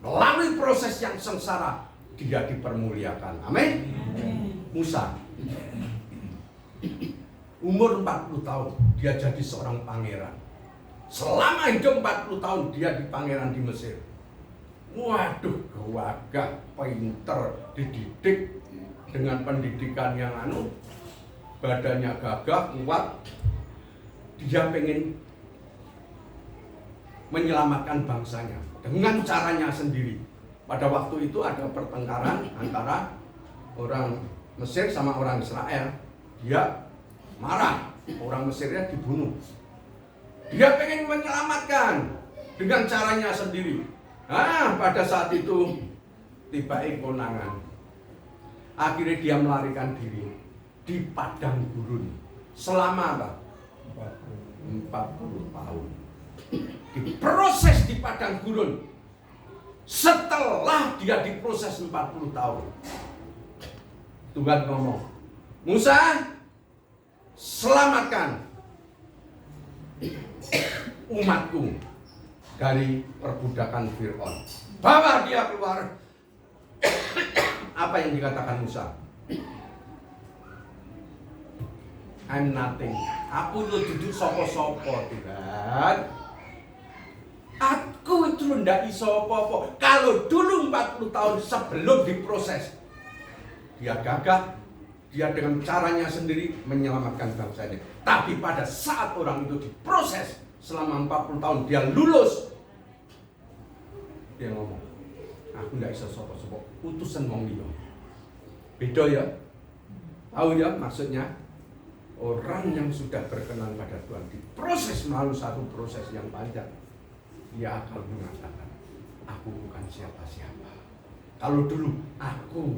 melalui proses yang sengsara, dia dipermuliakan. Amin. Musa, umur 40 tahun, dia jadi seorang pangeran. Selama hidup 40 tahun dia di pangeran di Mesir. Waduh, gagah, pinter, dididik dengan pendidikan yang badannya gagah, kuat. Dia pengen menyelamatkan bangsanya dengan caranya sendiri. Pada waktu itu ada pertengkaran antara orang Mesir sama orang Israel. Dia marah, orang Mesirnya dibunuh. Dia pengen menyelamatkan dengan caranya sendiri. Pada saat itu tiba konangan. Akhirnya dia melarikan diri di padang gurun selama apa? 40 tahun. Diproses di padang gurun. Setelah dia diproses 40 tahun, Tuhan ngomong, Musa, selamatkan umatku dari perbudakan Fir'aun. Bawa dia keluar. Apa yang dikatakan Musa? I'm nothing. Aku itu duduk sopo-sopo, Tuhan. Aku itu ndak iso apa-apa. Kalau dulu 40 tahun sebelum diproses, dia gagah, dia dengan caranya sendiri menyelamatkan bangsa ini. Tapi pada saat orang itu diproses selama 40 tahun, dia lulus. Dia ngomong, aku ndak iso sopo-sopo, utusan wong liya. Beda ya? Tahu ya maksudnya? Orang yang sudah berkenan pada Tuhan diproses melalui satu proses yang panjang. Dia akan mengatakan, aku bukan siapa-siapa. Kalau dulu aku,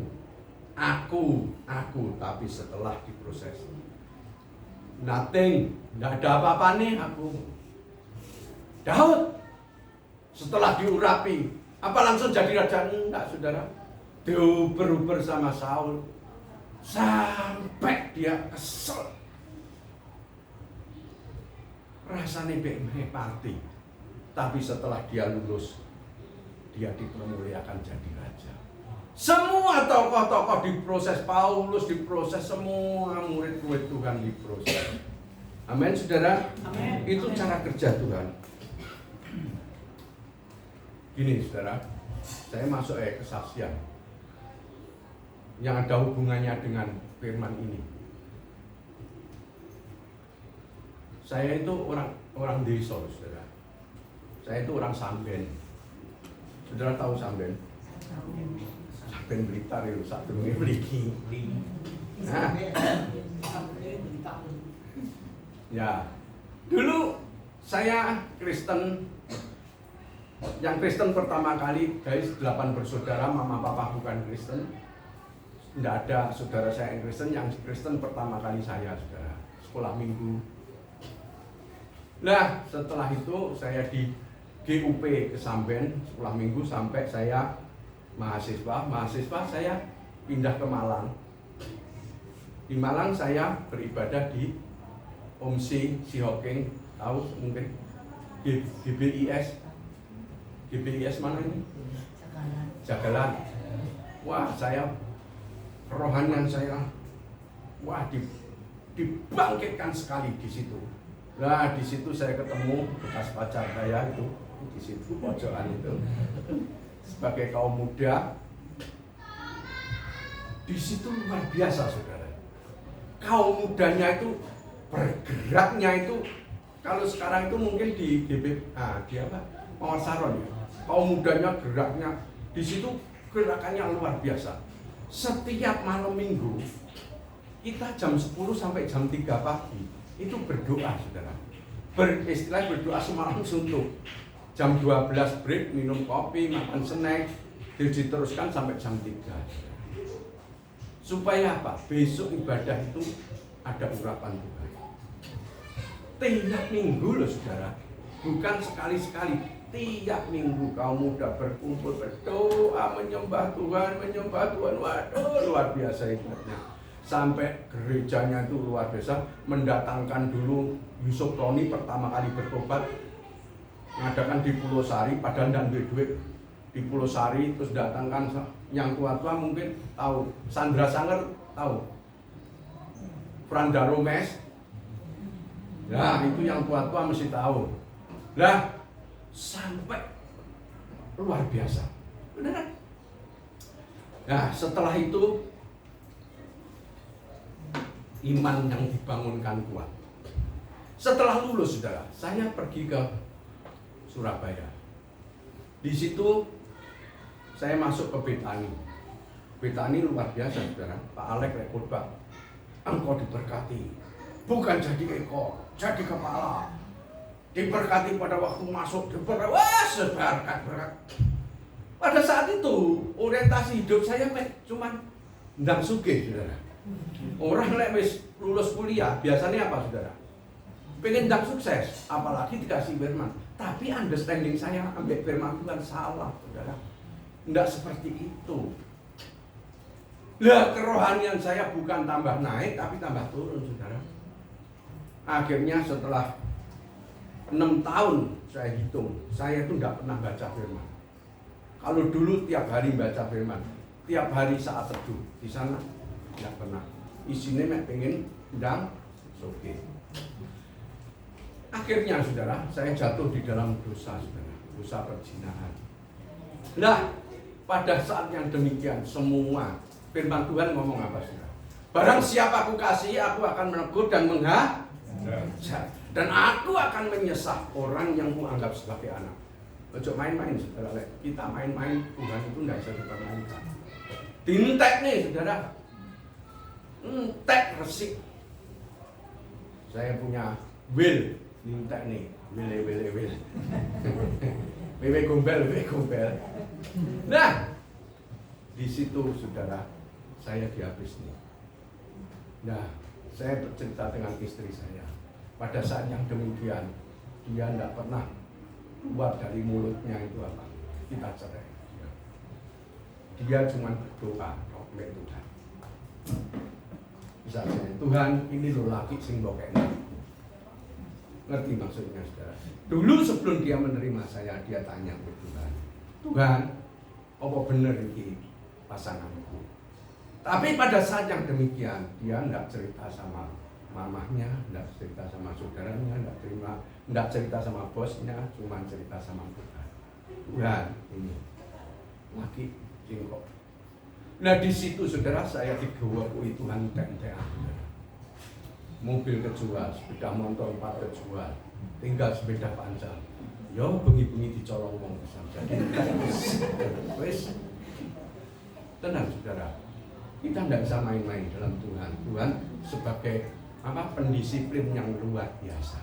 tapi setelah diproses, nothing, tidak ada apa-apa nih aku. Daud, setelah diurapi, apa langsung jadi raja? Enggak, saudara. Diuber-uber sama Saul, sampai dia kesel. Rasanya BMH party. Tapi setelah dia lulus, dia dipermuliakan jadi raja. Semua tokoh-tokoh diproses, Paulus diproses, semua murid-murid Tuhan diproses. Amin, saudara. Amin. Itu cara kerja Tuhan. Gini, saudara, saya masuk kesaksian yang ada hubungannya dengan firman ini. Saya itu orang desa, saudara. Saya itu orang Samben. Saudara tahu Samben? Samben Blitar itu satu memiliki. Nah, ya, dulu saya Kristen. Yang Kristen pertama kali, guys, 8 bersaudara, mama papa bukan Kristen. Tidak ada saudara saya yang Kristen. Yang Kristen pertama kali saya, saudara, sekolah minggu. Nah, setelah itu saya di GUP ke Samben sekolah minggu sampai saya mahasiswa saya pindah ke Malang. Di Malang saya beribadah di OMSI Sihoking, tahu mungkin GBIS mana ini? Jagalan. Wah, saya kerohanian saya dibangkitkan sekali di situ. Nah, di situ saya ketemu bekas pacar saya itu di situ pojokan itu sebagai kaum muda. Di situ luar biasa, saudara. Kaum mudanya itu bergeraknya itu kalau sekarang itu mungkin di Mawar Saron ya. Kaum mudanya geraknya di situ gerakannya luar biasa. Setiap malam minggu kita jam 10 sampai jam 3 pagi itu berdoa, saudara. Beristilah berdoa semalam suntuk. Jam 12 break, minum kopi, makan snack, diteruskan sampai jam 3. Supaya apa? Besok ibadah itu ada urapan Tuhan. Tiap minggu loh, saudara. Bukan sekali-sekali. Tiap minggu kaum muda berkumpul berdoa, menyembah Tuhan. Waduh, luar biasa ibadatnya. Sampai gerejanya itu luar biasa, mendatangkan dulu Yusuf Roni pertama kali bertobat, mengadakan di Pulau Sari, padahal dan duit di Pulau Sari, terus datangkan yang tua-tua mungkin tahu, Sandra Sanger tahu, Franda Romes, nah itu yang tua-tua mesti tahu. Lah sampai luar biasa, beneran. Nah setelah itu iman yang dibangunkan kuat. Setelah lulus, saudara, saya pergi ke Surabaya. Di situ saya masuk ke Betani. Betani luar biasa, saudara. Pak Alek khotbah, engkau diberkati, bukan jadi ekor, jadi kepala. Diberkati pada waktu masuk, diberkati, wah seberkat. Pada saat itu orientasi hidup saya cuman ndang sugih, saudara. Orang wis lulus kuliah biasanya apa, saudara? Pengen ndang sukses, apalagi dikasih firman. Tapi understanding saya ambil firman Tuhan salah, saudara. Nggak seperti itu. Lah kerohanian saya bukan tambah naik tapi tambah turun, saudara. Akhirnya setelah 6 tahun saya hitung, saya itu nggak pernah baca firman. Kalau dulu tiap hari baca firman, tiap hari saat teduh di sana nggak pernah. Isinya pengen ndang soge. Akhirnya, saudara, saya jatuh di dalam dosa, saudara, dosa perzinahan. Nah, pada saat yang demikian semua firman Tuhan ngomong apa, saudara? Barang siapa aku kasih, aku akan menegur dan menghajar. Dan aku akan menyesah orang yang kuanggap sebagai anak. Ojo main-main, saudara. Kita main-main, Tuhan itu tidak bisa dipermainkan. Dintek nih, saudara. Entek resik. Saya punya will, dintek nih. Will. Wewe gombel. Nah, di situ, saudara, saya dihabis nih. Nah, saya bercerita dengan istri saya. Pada saat yang demikian, dia tidak pernah keluar dari mulutnya itu apa? Kita cerai. Dia cuma berdoa kepada Tuhan. Misalnya, Tuhan ini lo laki sing bokeknya. Ngerti maksudnya, saudara? Dulu sebelum dia menerima saya, dia tanya ke Tuhan, Tuhan, apa benar ini pasanganku? Tapi pada saat yang demikian, dia tidak cerita sama mamahnya, tidak cerita sama saudaranya, tidak cerita sama bosnya, cuma cerita sama Tuhan. Tuhan, ini laki cingkok. Nah di situ, saudara, saya digawai Tuhan tentean. Mobil kejual, sepeda motor 4 kejual, tinggal sepeda panjang. Yo bengi-bengi dicolong wong pisan. Jadi wis tenang, saudara. Kita tidak bisa main-main dalam Tuhan. Tuhan sebagai pendisiplin yang luar biasa.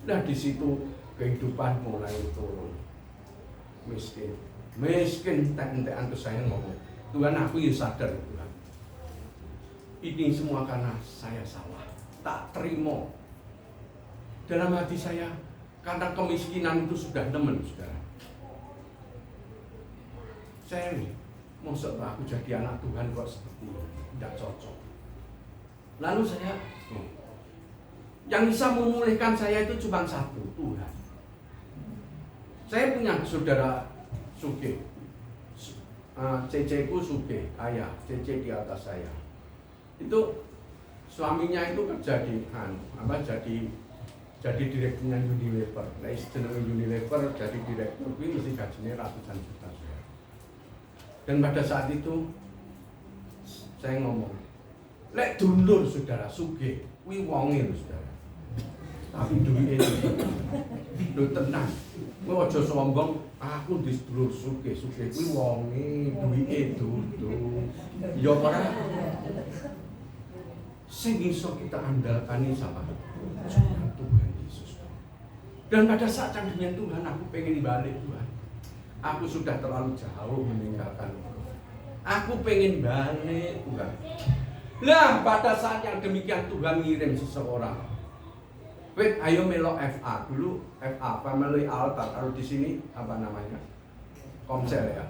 Nah di situ kehidupan mulai turun. Miskin tak-takan terus saya ngomong, Tuhan aku ya sadar, Tuhan. Ini semua karena saya salah. Tak terima. Dalam hati saya, karena kemiskinan itu sudah nemen, saudara. Saya nih, maksud aku jadi anak Tuhan kok seperti ini, tidak cocok. Lalu saya, yang bisa memulihkan saya itu cuma satu, Tuhan. Saya punya saudara sugih, ceceku sugih, kaya, cece di atas saya. Itu suaminya itu kerja di jadi direkturnya Unilever. Nah, jenenge Unilever jadi direktur itu mesti gajinya ratusan juta. Dan pada saat itu saya ngomong, lek dulur saudara sugih, kuwi wonge lho saudara. Tapi duwike lho tenang. Kowe aja sombong, aku di dulur sugih kuwi wonge, duwike dudu. Ya ora. Sing iso kita andalkan sama Tuhan Yesus. Dan pada saat yang dengan Tuhan, aku pengen balik, Tuhan. Aku sudah terlalu jauh meninggalkan. Aku pengen balik, Tuhan. Nah, pada saat yang demikian Tuhan ngirim seseorang. Wait, ayo melok FA dulu, FA Family Altar. Kalau di sini apa namanya? Komsel ya.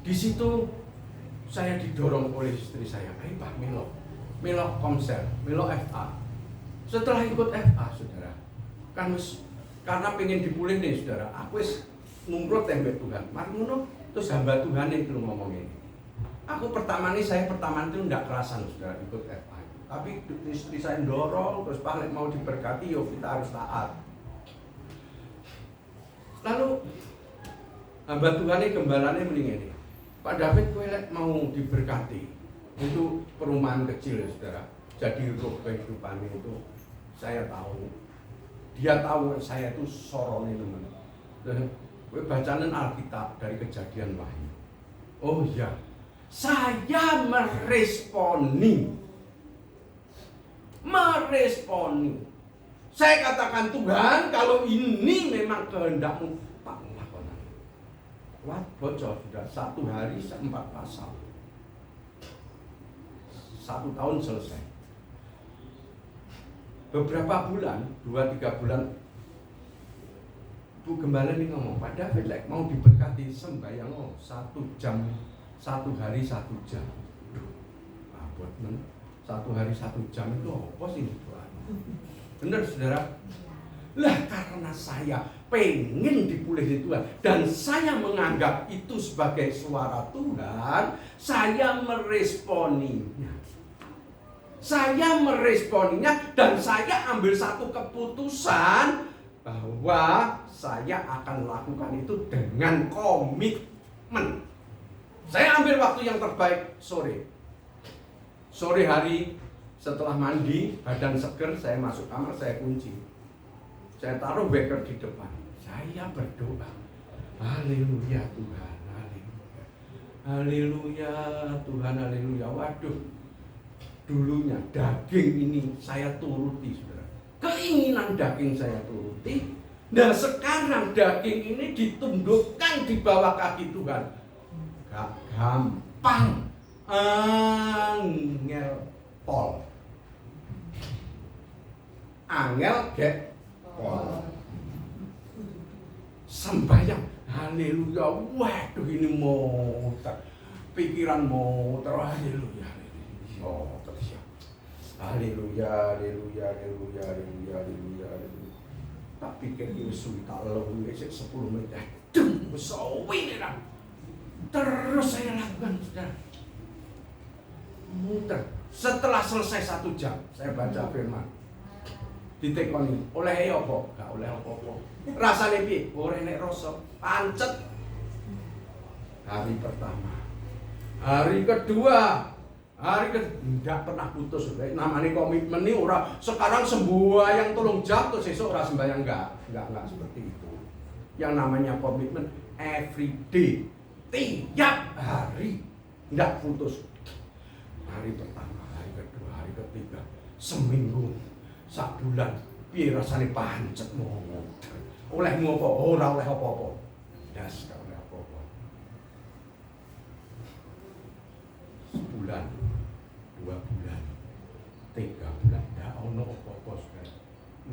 Di situ saya didorong oleh istri saya, ayo Pak melok komsel, melok FA. Setelah ikut FA, saudara, kan karena pengen dipulih nih, saudara, aku ngumprot tembek Tuhan. Mari ngono, terus hamba Tuhan itu ngomong ini. Aku saya pertama itu enggak kerasan, saudara, ikut FA. Tapi istri saya dorong, terus Pak mau diberkati, yo kita harus taat. Lalu hamba Tuhan ini gembalanya mending ini. Pak David kowe mau diberkati. Itu perumahan kecil, saudara. Jadi untuk kehidupan itu saya tahu. Dia tahu saya itu sorone teman. Kowe bacanen Alkitab dari Kejadian Wahyu. Oh iya, saya meresponi. Saya katakan, Tuhan, kalau ini memang kehendak-Mu, tak melakukan. Wah, bocor sudah 1 hari 4 pasal. 1 tahun selesai. Beberapa bulan, 2-3 bulan, Bu Gembala ini ngomong, Pak David mau diberkati sembahyang 1 jam, 1 hari 1 jam. Abot 1 hari 1 jam itu apa sih doa? Benar saudara? Lah karena saya pengen dipulihkan Tuhan dan saya menganggap itu sebagai suara Tuhan, saya meresponinya. Dan saya ambil satu keputusan bahwa saya akan lakukan itu dengan komitmen. Saya ambil waktu yang terbaik sore hari setelah mandi, badan seger, saya masuk kamar, saya kunci. Saya taruh beker di depan. Saya berdoa. Haleluya Tuhan, haleluya. Haleluya Tuhan, haleluya. Waduh, dulunya daging ini saya turuti, saudara. Keinginan daging saya turuti. Nah sekarang daging ini ditundukkan di bawah kaki Tuhan. Gak gampang. Angel pol. Sembahyang, haleluya. Waduh ini muter, pikiran muter, haleluya. Haleluya, haleluya, haleluya, haleluya, haleluya. Tak pikir ini sulit, tak lalu 10 menit. Terus saya lakukan, saudara. Muter. Setelah selesai 1 jam, saya baca firman. Ditekoni, oleh apa? Gak oleh apa-apa. Rasane piye? Ora nek rasa, pancet. Hari pertama. Hari kedua. Tidak pernah putus. Namanya komitmen ini ora sekarang sembahyang 3 jam terus esok ora sembahyang enggak seperti itu. Yang namanya komitmen every day. Tiap hari enggak putus. Hari pertama, hari kedua, hari ketiga, seminggu, 1 bulan, piye rasane pancet ngomong. Olehmu apa? Ora oleh apa-apa. Das gak oleh apa-apa. Sebulan, 2 bulan, 3 bulan, ndak ono apa-apa sudah.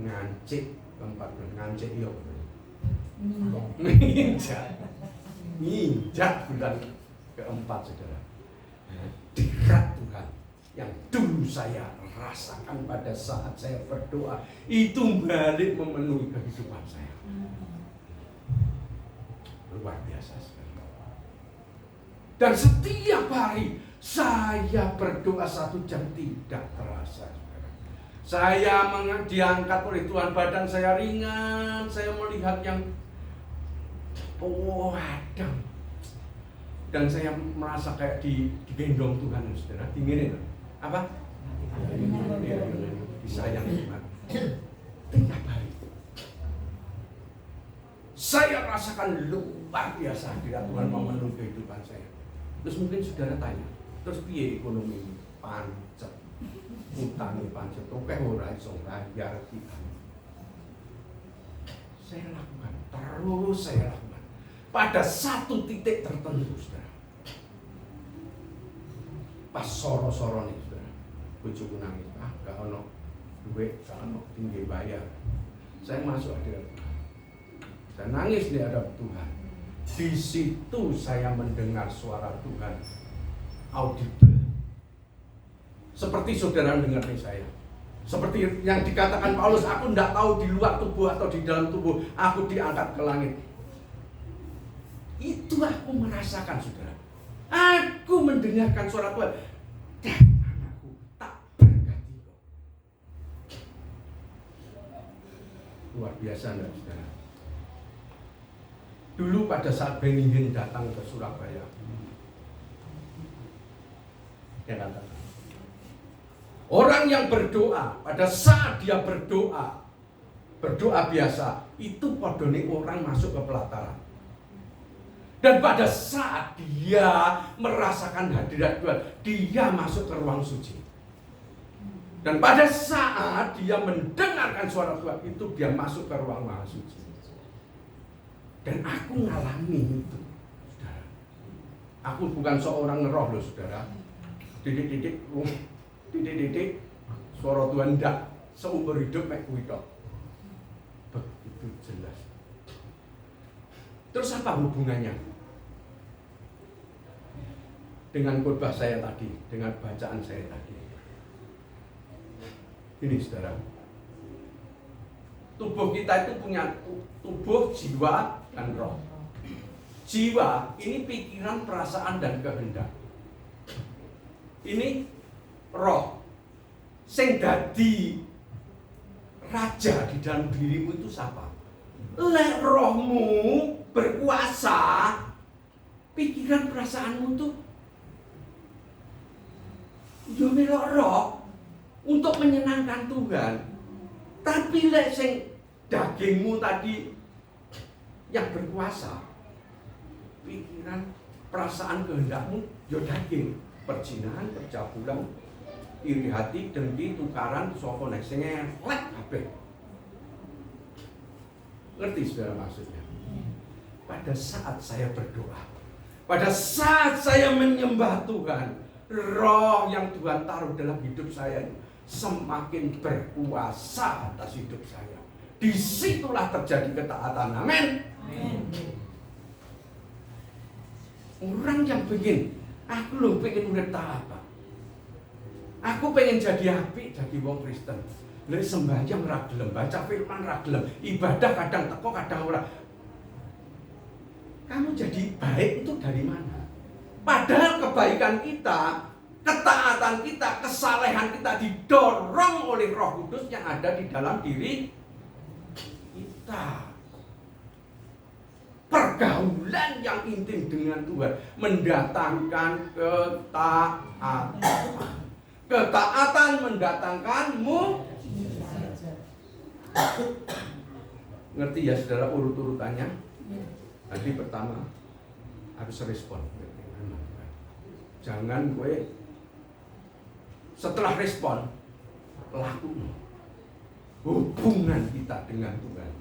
Ngancik tempat ngancik yo. Nginjak bulan keempat, saudara. Dekat Tuhan yang dulu saya rasakan pada saat saya berdoa itu balik memenuhi kehidupan saya. Luar biasa sekali. Dan setiap hari saya berdoa 1 jam tidak terasa. Saya diangkat oleh Tuhan, badan saya ringan, saya melihat yang padam. Dan saya merasa kayak digendong Tuhan, saudara. Dingin itu apa? Disayang Tuhan. Tiap hari saya rasakan luar biasa bila Tuhan mau memenuhi kehidupan saya. Terus mungkin saudara tanya, terus piye ekonomi pancet, utangnya pancet, oke ora iso bayar kita. Saya lakukan, terus saya lakukan. Pada satu titik tertentu, saudara. Pas soro-soro nih, saudara. Bojoku nangis, gak ono duit, gak ono tinggi bayar. Saya masuk hadirat Tuhan. Saya nangis di hadapan Tuhan. Di situ saya mendengar suara Tuhan audible. Seperti saudara dengar saya. Seperti yang dikatakan Paulus, aku tidak tahu di luar tubuh atau di dalam tubuh, aku diangkat ke langit. Itu aku merasakan, saudara. Aku mendengarkan suara Tuhan. Dan anakku tak berkati. Luar biasa, enggak, saudara? Dulu pada saat Benny Hinn datang ke Surabaya, dia katakan, orang yang berdoa, pada saat dia berdoa, berdoa biasa, itu padone orang masuk ke pelataran. Dan pada saat dia merasakan hadirat Tuhan, dia masuk ke ruang suci. Dan pada saat dia mendengarkan suara Tuhan, itu dia masuk ke ruang maha suci. Dan aku ngalami itu, saudara. Aku bukan seorang ngeroh loh, saudara. Didik, suara Tuhan ndak seumur hidup mek kuwi tok. Begitu jelas. Terus apa hubungannya dengan khotbah saya tadi, dengan bacaan saya tadi? Ini saudara, tubuh kita itu punya tubuh, jiwa, dan roh. Jiwa ini pikiran, perasaan, dan kehendak. Ini roh. Sing dadi raja di dalam dirimu itu siapa? Lek rohmu berkuasa, pikiran, perasaanmu tuh yo melok roh untuk menyenangkan Tuhan. Tapi lek sing dagingmu tadi yang berkuasa, pikiran, perasaan, kehendakmu yo daging, perzinahan, percabulan, iri hati, dengki, tukaran, sapa nek sing elek kabeh. Ngerti saudara maksudnya? Pada saat saya berdoa, pada saat saya menyembah Tuhan, roh yang Tuhan taruh dalam hidup saya semakin berkuasa atas hidup saya. Disitulah terjadi ketaatan. Amin. Orang yang pengen, aku loh pengen urip apa? Aku pengen jadi apik, jadi wong Kristen. Lek sembahyang ra gelem, baca firman ra gelem, ibadah kadang teko kadang ora. Kamu jadi baik itu dari mana? Padahal kebaikan kita, ketaatan kita, kesalehan kita didorong oleh Roh Kudus yang ada di dalam diri kita. Pergaulan yang intim dengan Tuhan mendatangkan ketaatan. Ketaatan mendatangkanmu. Ngerti ya saudara urut-urutannya? Nanti pertama harus respon. Jangan gue setelah respon laku. Hubungan kita dengan Tuhan.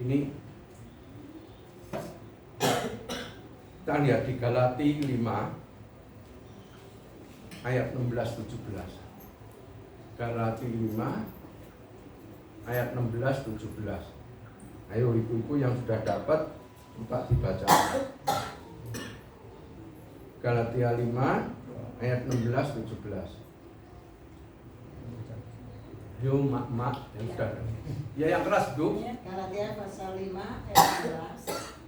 Ini kita lihat di Galati 5 ayat 16-17. Galati 5 ayat 16-17. Ayo ibu-ibu yang sudah dapat coba dibaca. Galatia 5 ayat 16-17. Yo mak yang sudah. Ya yang keras Bu. Galatia pasal 5 ayat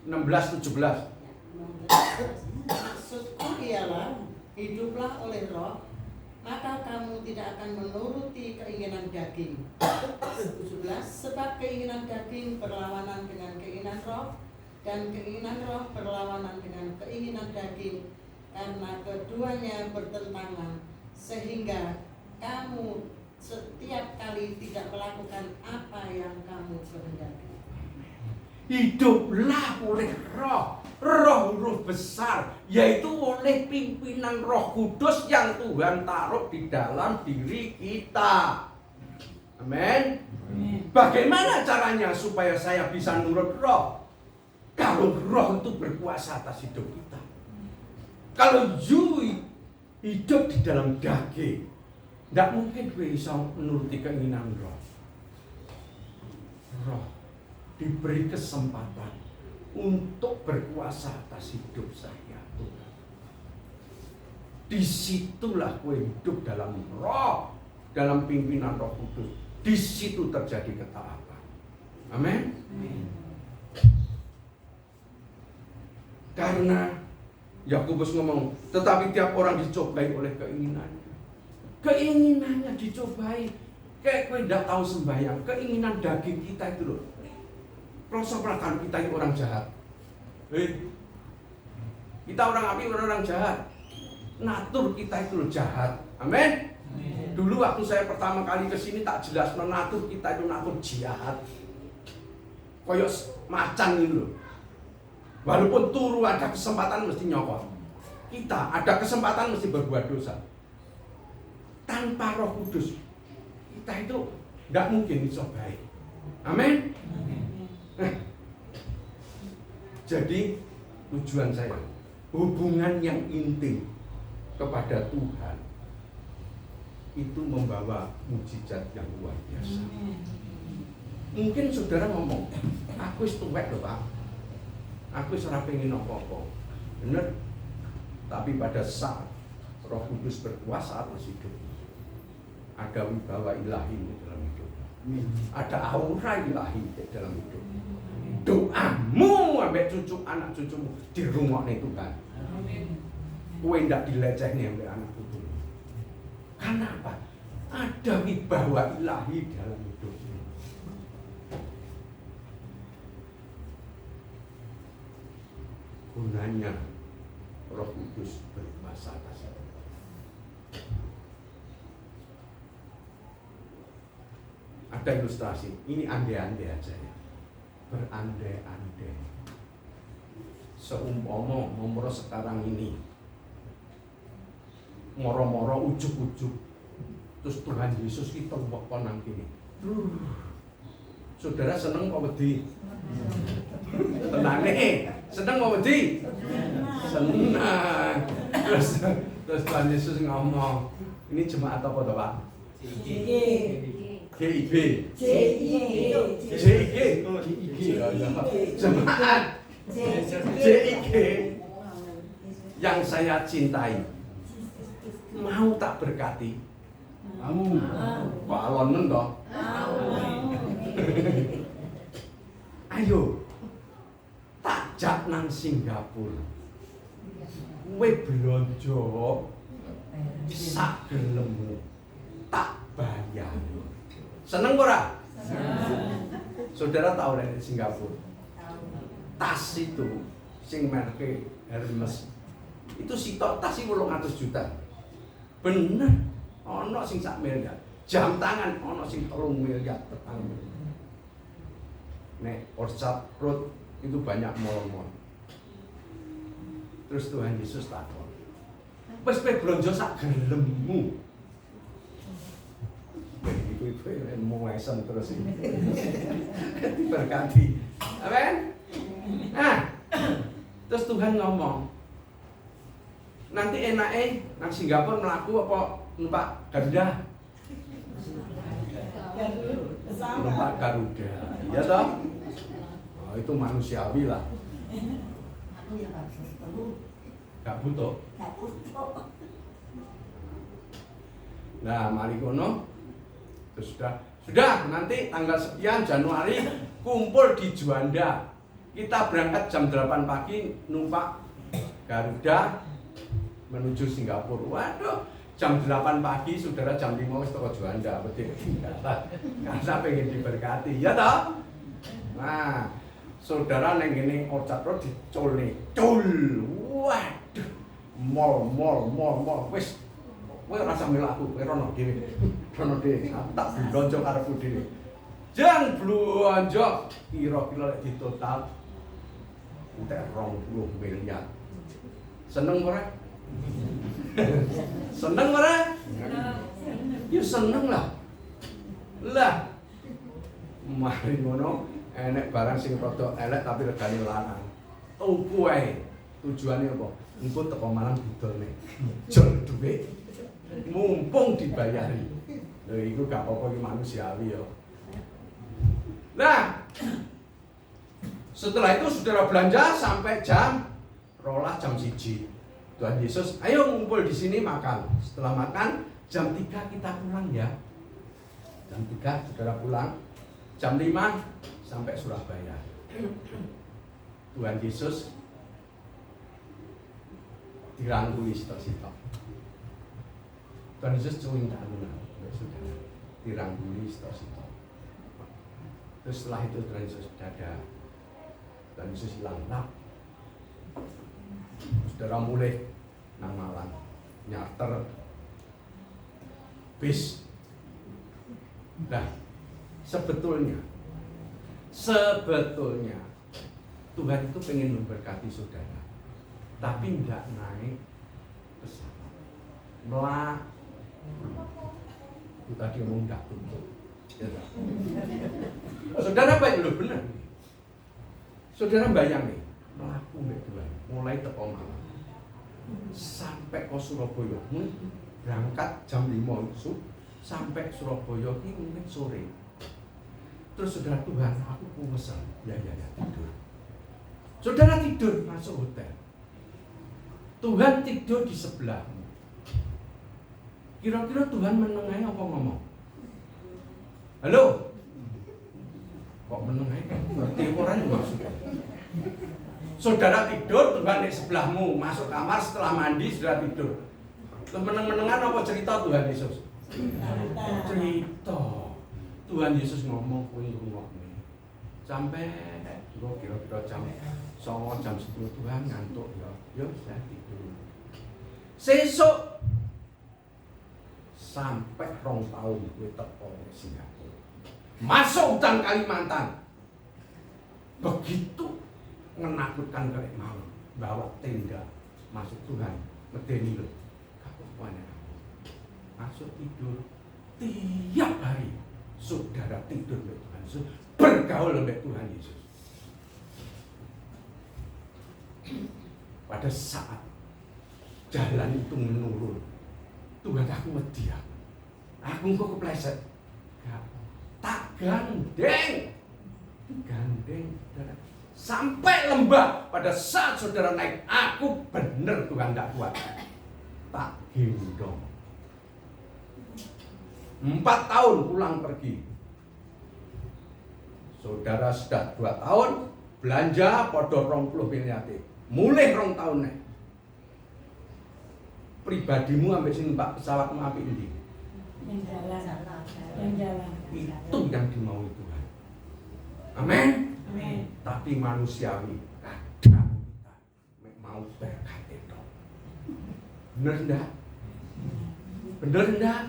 16-17. Maksudku ialah hiduplah oleh roh, maka kamu tidak akan menuruti keinginan daging. 17. Sebab keinginan daging berlawanan dengan keinginan roh, dan keinginan roh berlawanan dengan keinginan daging, karena keduanya bertentangan, sehingga kamu setiap kali tidak melakukan apa yang kamu kehendaki. Hiduplah oleh roh, roh besar, yaitu oleh pimpinan Roh Kudus yang Tuhan taruh di dalam diri kita. Amin. Bagaimana caranya supaya saya bisa nurut roh? Kalau roh itu berkuasa atas hidup kita. Kalau hidup di dalam daging, tidak mungkin gue bisa menuruti keinginan roh. Roh diberi kesempatan untuk berkuasa atas hidup saya, Tuhan. Disitulah gue hidup dalam roh, dalam pimpinan Roh Kudus. Di situ terjadi ketaatan. Amin. Karena Yakobus ngomong, tetapi tiap orang dicobai oleh keinginannya. Keinginannya dicobai. Kayak gue tidak tahu sembahyang. Keinginan daging kita itu loh. Rasa perasaan kita ini orang jahat. Kita orang api, orang jahat. Natur kita itu jahat. Amin. Dulu waktu saya pertama kali ke sini tak jelas natur kita itu natur jahat. Koyok macan itu loh. Walaupun turu ada kesempatan mesti nyokot. Kita ada kesempatan mesti berbuat dosa. Tanpa Roh Kudus kita itu tidak mungkin bisa baik. Amin. Jadi tujuan saya hubungan yang intim kepada Tuhan itu membawa mujizat yang luar biasa. Mungkin saudara ngomong, aku wis tuwek lho Pak, aku wis ora pengen apa-apa. Bener? Tapi pada saat Roh Kudus berkuasa atas hidup, ada wibawa ilahi di dalam hidup, ada aura ilahi di dalam hidup. Doamu ambek cucu anak cucumu dirungokne Tuhan. Kowe ndak dilecehne ambek anak cucu. Karena apa? Ada wibawa ilahi dalam hidup. Gunanya Roh Kudus berkuasa atas itu. Ada ilustrasi. Ini andai-andai aja ya. Berandai-andai. Seumpama nomor sekarang ini moro-moro ujuk-ujuk terus Tuhan Yesus kita waktu nang kini. Saudara seneng apa wedi? Tenane, seneng apa wedi? Seneng. Terus Tuhan Yesus ngomong, ini jemaat apa toh Pak? GIB. Jemaat JIG yang saya cintai. Mau tak berkati? Mau. Pak Alon toh? Ayo tak jak nang Singapura. Kowe blonjo sak gelemmu tak bayar. Seneng ora? Saudara tahu dari Singapura. Tas itu sing merke Hermes. Itu sitok tas iki 800 juta. Bener. Ono sing sak miliar. Jam tangan ono sing 3 miliar petang. Nek Orchard Road itu banyak mall-mall. Terus Tuhan Yesus takon, wis kowe blonjo sak gelemmu. Iku mau esen terus ini. Diberkati. Amin. Nah, terus Tuhan ngomong, nanti enake nang Singapura mlaku apa numpak Garuda? Numpak Garuda. Iya toh? Oh, itu manusiawi lah. Gak butuh. Nah, mari kono. Sudah nanti tanggal sekian Januari kumpul di Juanda. Kita berangkat jam 8 pagi numpak Garuda menuju Singapura. Waduh, jam 8 pagi saudara jam 5 wis teko Juanda, betul. Karena pengen diberkati, ya toh? Nah, saudara neng ngene Orchard Road diculne. Cul. Waduh. Mall wis kowe ora usah melaku, kowe rono dhewe. Rono dhewe, tak blonjo karepku dhewe. Jang blonjo kira-kira lek ditotal entek 20 miliar. Seneng ora? Seneng ora? Ya seneng lah. Lah. Mari ngono, enek barang sing rada elek tapi regane larang. Tuku ae. Tujuane apa? Engko teko Malang didolne. Jol dhuwit. Mumpung dibayari. Lha iku gak apa-apa iki manusiawi ya. Nah, setelah itu saudara belanja sampai jam 12 jam 1. Tuhan Yesus, ayo ngumpul di sini makan. Setelah makan, jam 3 kita pulang ya. Jam 3 saudara pulang. Jam 5 sampai Surabaya. Tuhan Yesus dirangkuli sitok-sitok. Tuhan Yesus cuwing kalunan, saudara. Dirangkuli sitok-sitok. Terus setelah itu Tuhan Yesus dada. Tuhan Yesus hilang. saudara mulai nang Malang nyarter bis. Nah, sebetulnya Tuhan itu pengen memberkati saudara, tapi enggak naik pesawat. Itu tadi ngomong enggak tuntut. Ya, saudara baik loh, benar. Saudara bayangin, melaku mbek Tuhan, mulai teko Malang sampai ke Surabaya, berangkat jam 5 esuk sampai Surabaya ini mungkin sore. Terus saudara, Tuhan, aku kumesan. Ya tidur. Saudara tidur masuk hotel. Tuhan tidur di sebelahmu. Kira-kira Tuhan menengahi apa ngomong? Halo? Kok menengahi? Ngerti orang maksudnya. Saudara tidur, Tuhan di sebelahmu, masuk kamar setelah mandi, saudara tidur. Meneng-menengan apa cerita Tuhan Yesus? Cerita. Tuhan Yesus ngomong kuwi ngrungokne. Sampai kira-kira jam 9 jam 10 Tuhan ngantuk ya. Yo saya tidur. Sesuk sampai 2 tahun kowe teko Singapura. Masuk hutan Kalimantan. Begitu menakutkan kayak mau bawa tenda masuk Tuhan medeni lho. Kapan masuk tidur tiap hari. Saudara tidur dengan Tuhan Yesus, bergaul dengan Tuhan Yesus. Pada saat jalan itu menurun, Tuhan aku wedi aku kok kepleset. Tak gandeng sampai lembah. Pada saat saudara naik, aku bener Tuhan tak kuat, tak gendong. 4 tahun pulang pergi. Saudara sudah 2 tahun belanja podo 20 miliar. Mulai 2 tahun nih. Pribadimu ambil sini Pak, pesawatmu ambil ini. Yang jalan. Itu yang dimaui Tuhan. Amin. Amin. Tapi manusiawi kadang kita mau berkat itu. Bener enggak? Bener enggak?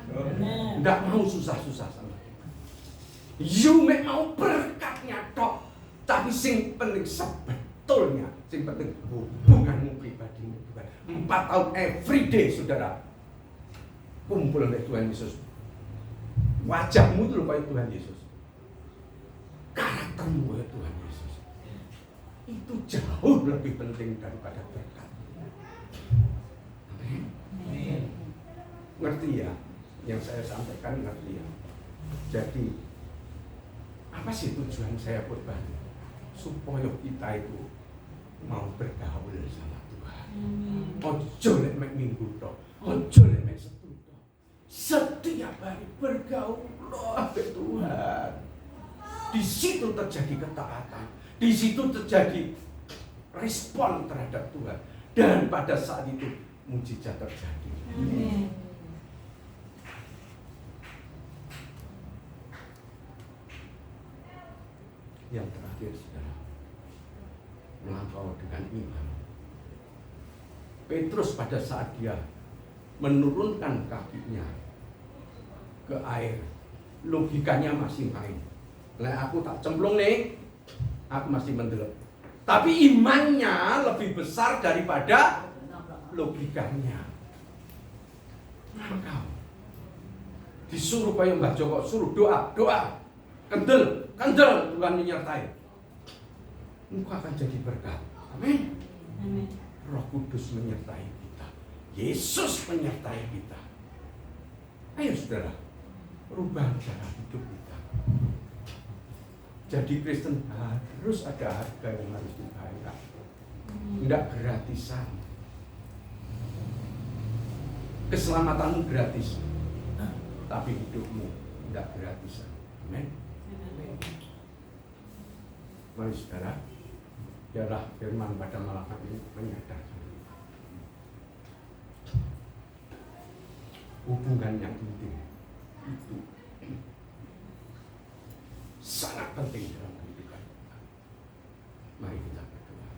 Enggak mau susah-susah sama Tuhan. You mau berkatnya tok, tapi sing penting sebetulnya, sing penting hubunganmu pribadimu Tuhan. 4 tahun everyday saudara kumpul dengan Tuhan Yesus. Wajahmu itu lupa Tuhan Yesus. Karaktermu ya Tuhan Yesus. Itu jauh lebih penting daripada berkat. Amin. Ngerti ya? Yang saya sampaikan ngerti ya? Jadi apa sih tujuan saya khotbah? Supaya kita itu mau bergaul sama Tuhan. Ojo lek mek minggu tok, ojo lek mek Sabtu tok. Setiap hari bergaul dengan Tuhan. Di situ terjadi ketaatan, di situ terjadi respon terhadap Tuhan, dan pada saat itu mujizat terjadi. Amin. Yang terakhir saudara, melampaui dengan iman. Petrus pada saat dia menurunkan kakinya ke air, logikanya masih main. Lah aku tak cemplung nih, aku masih mendelep. Tapi imannya lebih besar daripada logikanya. Maka disuruh kayak Mbah Joko, suruh doa. Kendel Tuhan menyertai. Engkau akan jadi berkat. Amin. Amin. Roh Kudus menyertai kita. Yesus menyertai kita. Ayo saudara, rubah cara hidup kita. Jadi Kristen harus ada harga yang harus dibayar. Tidak gratisan. Keselamatanmu gratis, tapi hidupmu tidak gratisan. Amin. Mari saudara, biarlah firman pada malam ini menyadarkan hubungan yang intim itu sangat penting dalam kehidupan kita. Mari kita berdoa.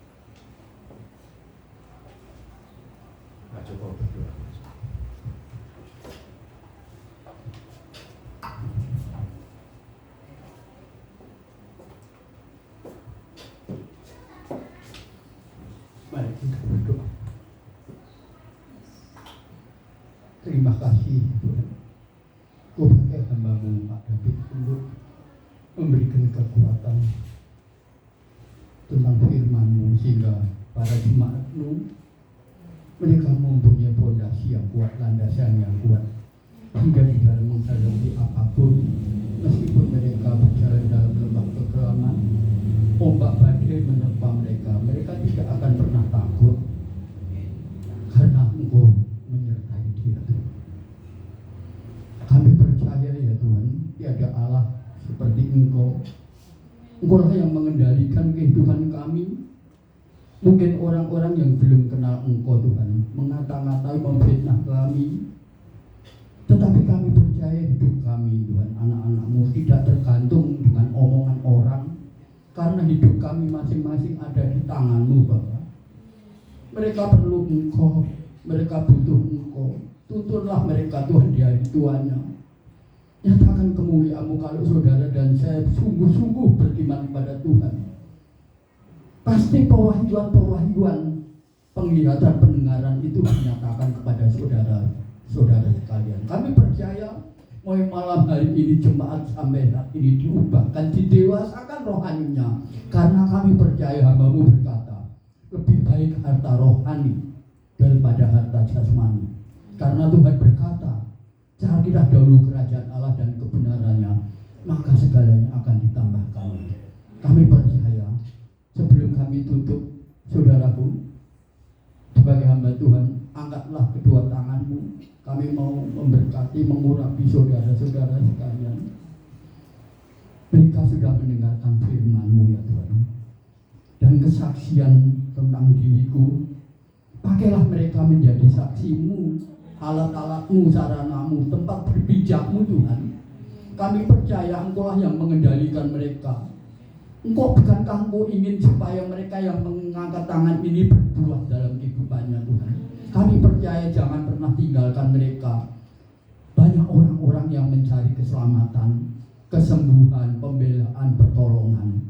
kasih Tuhan. Kau pakai hamba-Mu Pak David untuk memberikan kekuatan tentang firman-Mu sehingga para jemaat-Mu mereka mempunyai fondasi yang kuat, landasan yang kuat, hingga di dalam menghadapi apapun, meskipun mereka berjalan dalam lembah kekelaman, ombak badai menerpa mereka, mereka tidak akan pernah takut karena Engkau menyertai dia. Kami percaya ya Tuhan, tiada Allah seperti Engkau. Engkau lah yang mengendalikan kehidupan kami. Mungkin orang-orang yang belum kenal Engkau Tuhan mengata-ngatai, memfitnah kami, tetapi kami percaya hidup kami Tuhan, anak-anak-Mu tidak tergantung dengan omongan orang, karena hidup kami masing-masing ada di tangan-Mu Bapa. Mereka perlu Engkau, mereka butuh Engkau. Tuntunlah mereka Tuhan di hari tuanya. Nyatakan kemuliaan-Mu kalau saudara dan saya sungguh-sungguh beriman kepada Tuhan. Pasti pewahyuan penglihatan, pendengaran itu dinyatakan kepada saudara-saudara sekalian. Kami percaya mulai malam hari ini jemaat sampai saat ini diubahkan, didewasakan rohaninya. Karena kami percaya hamba-Mu berkata, lebih baik harta rohani daripada harta jasmani. Karena Tuhan berkata, carilah dahulu kerajaan Allah dan kebenarannya, maka segalanya akan ditambahkan. Kami percaya, sebelum kami tutup, saudaraku, sebagai hamba Tuhan, angkatlah kedua tangan-Mu. Kami mau memberkati, mengurapi saudara-saudara sekalian. Mereka sudah mendengarkan firman-Mu ya Tuhan. Dan kesaksian tentang diriku, pakailah mereka menjadi saksi-Mu, alat-alat-Mu, sarana-Mu, tempat berpijak-Mu Tuhan. Kami percaya Engkau lah yang mengendalikan mereka. Bukankah Engkau ingin supaya mereka yang mengangkat tangan ini berbuah dalam kehidupannya Tuhan? Kami percaya jangan pernah tinggalkan mereka. Banyak orang-orang yang mencari keselamatan, kesembuhan, pembelaan, pertolongan.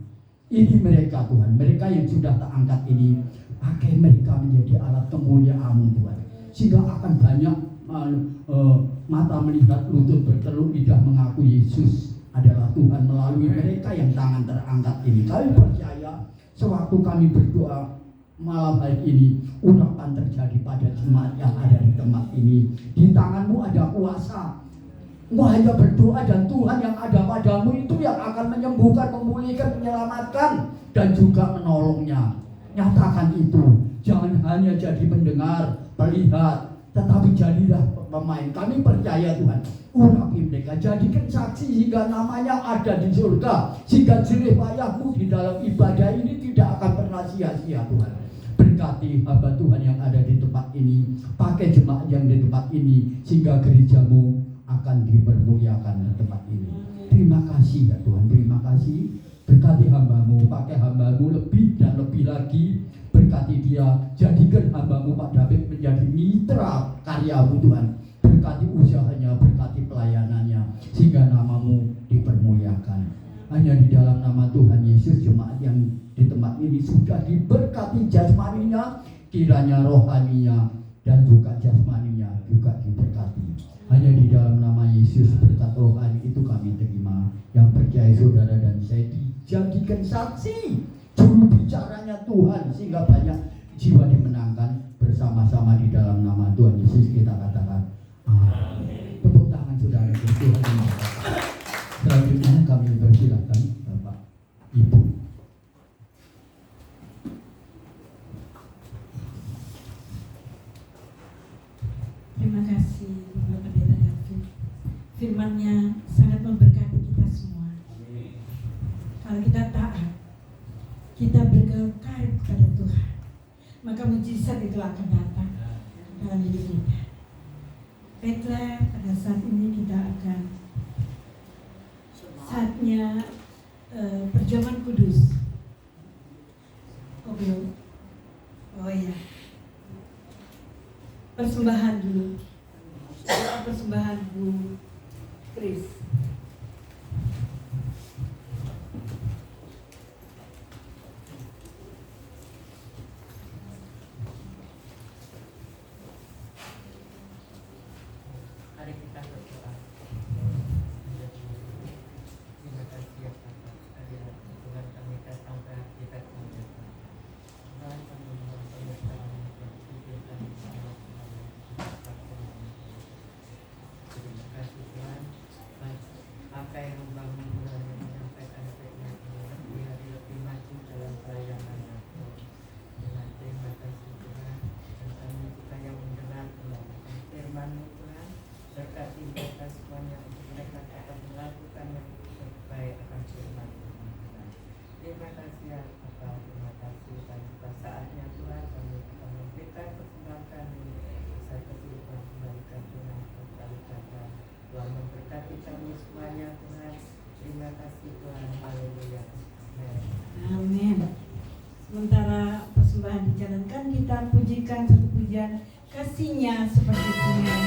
Ini mereka Tuhan, mereka yang sudah tak angkat ini, pakai mereka menjadi alat kemuliaan-Mu Tuhan. Sehingga akan banyak mata melihat, lutut bertelur, lidah mengaku Yesus adalah Tuhan melalui mereka yang tangan terangkat ini. Kami percaya sewaktu kami berdoa malam hari ini, urapan terjadi pada jemaat yang ada di tempat ini. Di tangan-Mu ada kuasa. Engkau hanya berdoa dan Tuhan yang ada padamu itu yang akan menyembuhkan, memulihkan, menyelamatkan, dan juga menolongnya. Nyatakan itu. Jangan hanya jadi pendengar, melihat, tetapi jadilah pemain. Kami percaya Tuhan, urapi mereka, jadikan saksi hingga namanya ada di surga, sehingga jerih payah-Mu di dalam ibadah ini tidak akan pernah sia-sia Tuhan. Berkati hamba Tuhan yang ada di tempat ini, pakai jemaat yang di tempat ini, sehingga gereja-Mu akan dipermuliakan di tempat ini. Terima kasih ya Tuhan, terima kasih. Berkati hamba-Mu, pakai hamba-Mu lebih dan lebih lagi. Berkati dia, jadikan hamba-Mu Pak David menjadi mitra karya-Mu Tuhan. Berkati usahanya, berkati pelayanannya, sehingga nama-Mu dipermuliakan. Hanya di dalam nama Tuhan Yesus, jemaat yang di tempat ini sudah diberkati jasmaninya, kiranya rohaninya dan juga jasmaninya juga diberkati. Hanya di dalam nama Yesus, berkat rohani itu kami terima. Yang percaya saudara dan saya dijadikan saksi juru bicaranya Tuhan, sehingga banyak jiwa dimenangkan bersama-sama di dalam nama Tuhan Yesus. Kita katakan amin. Tepuk tangan saudara, Tuhan memberkati. Selanjutnya kami persilakan Bapak Ibu. Terima kasih Bapak Pendeta David. Firman-Nya sangat memberkati kita semua. Kalau kita taat, kita berkait kepada Tuhan, maka mujizat itu akan datang dalam hidup kita. Baiklah, pada saat ini kita akan saatnya perjamuan kudus. Oh belum? Oh iya. Persembahan dulu. Persembahan Bu Kris. kami semuanya Tuhan. Terima kasih Tuhan. Haleluya. Amin. Sementara persembahan dijalankan, kita pujikan satu pujian, kasihnya seperti sungai.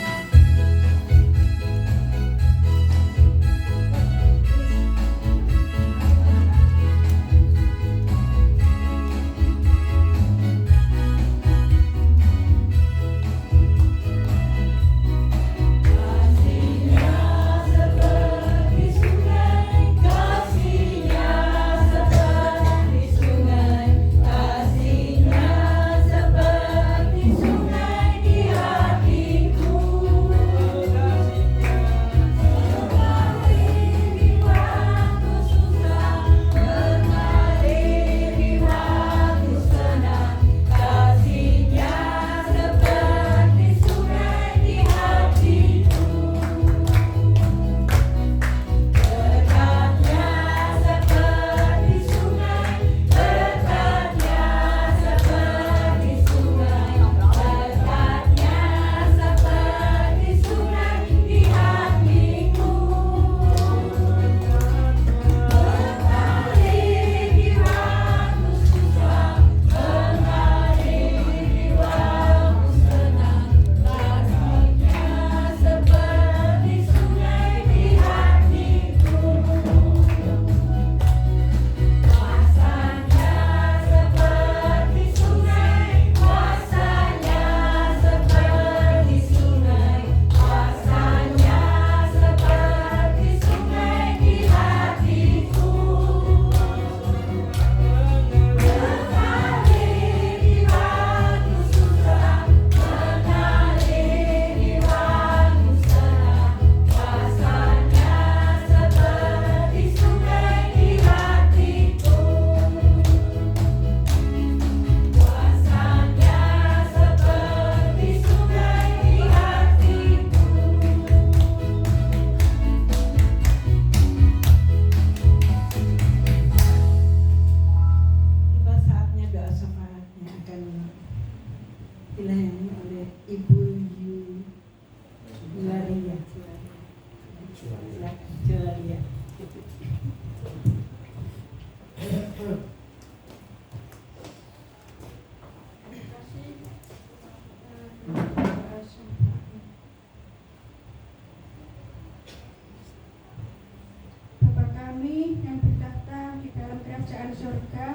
kerajaan surga,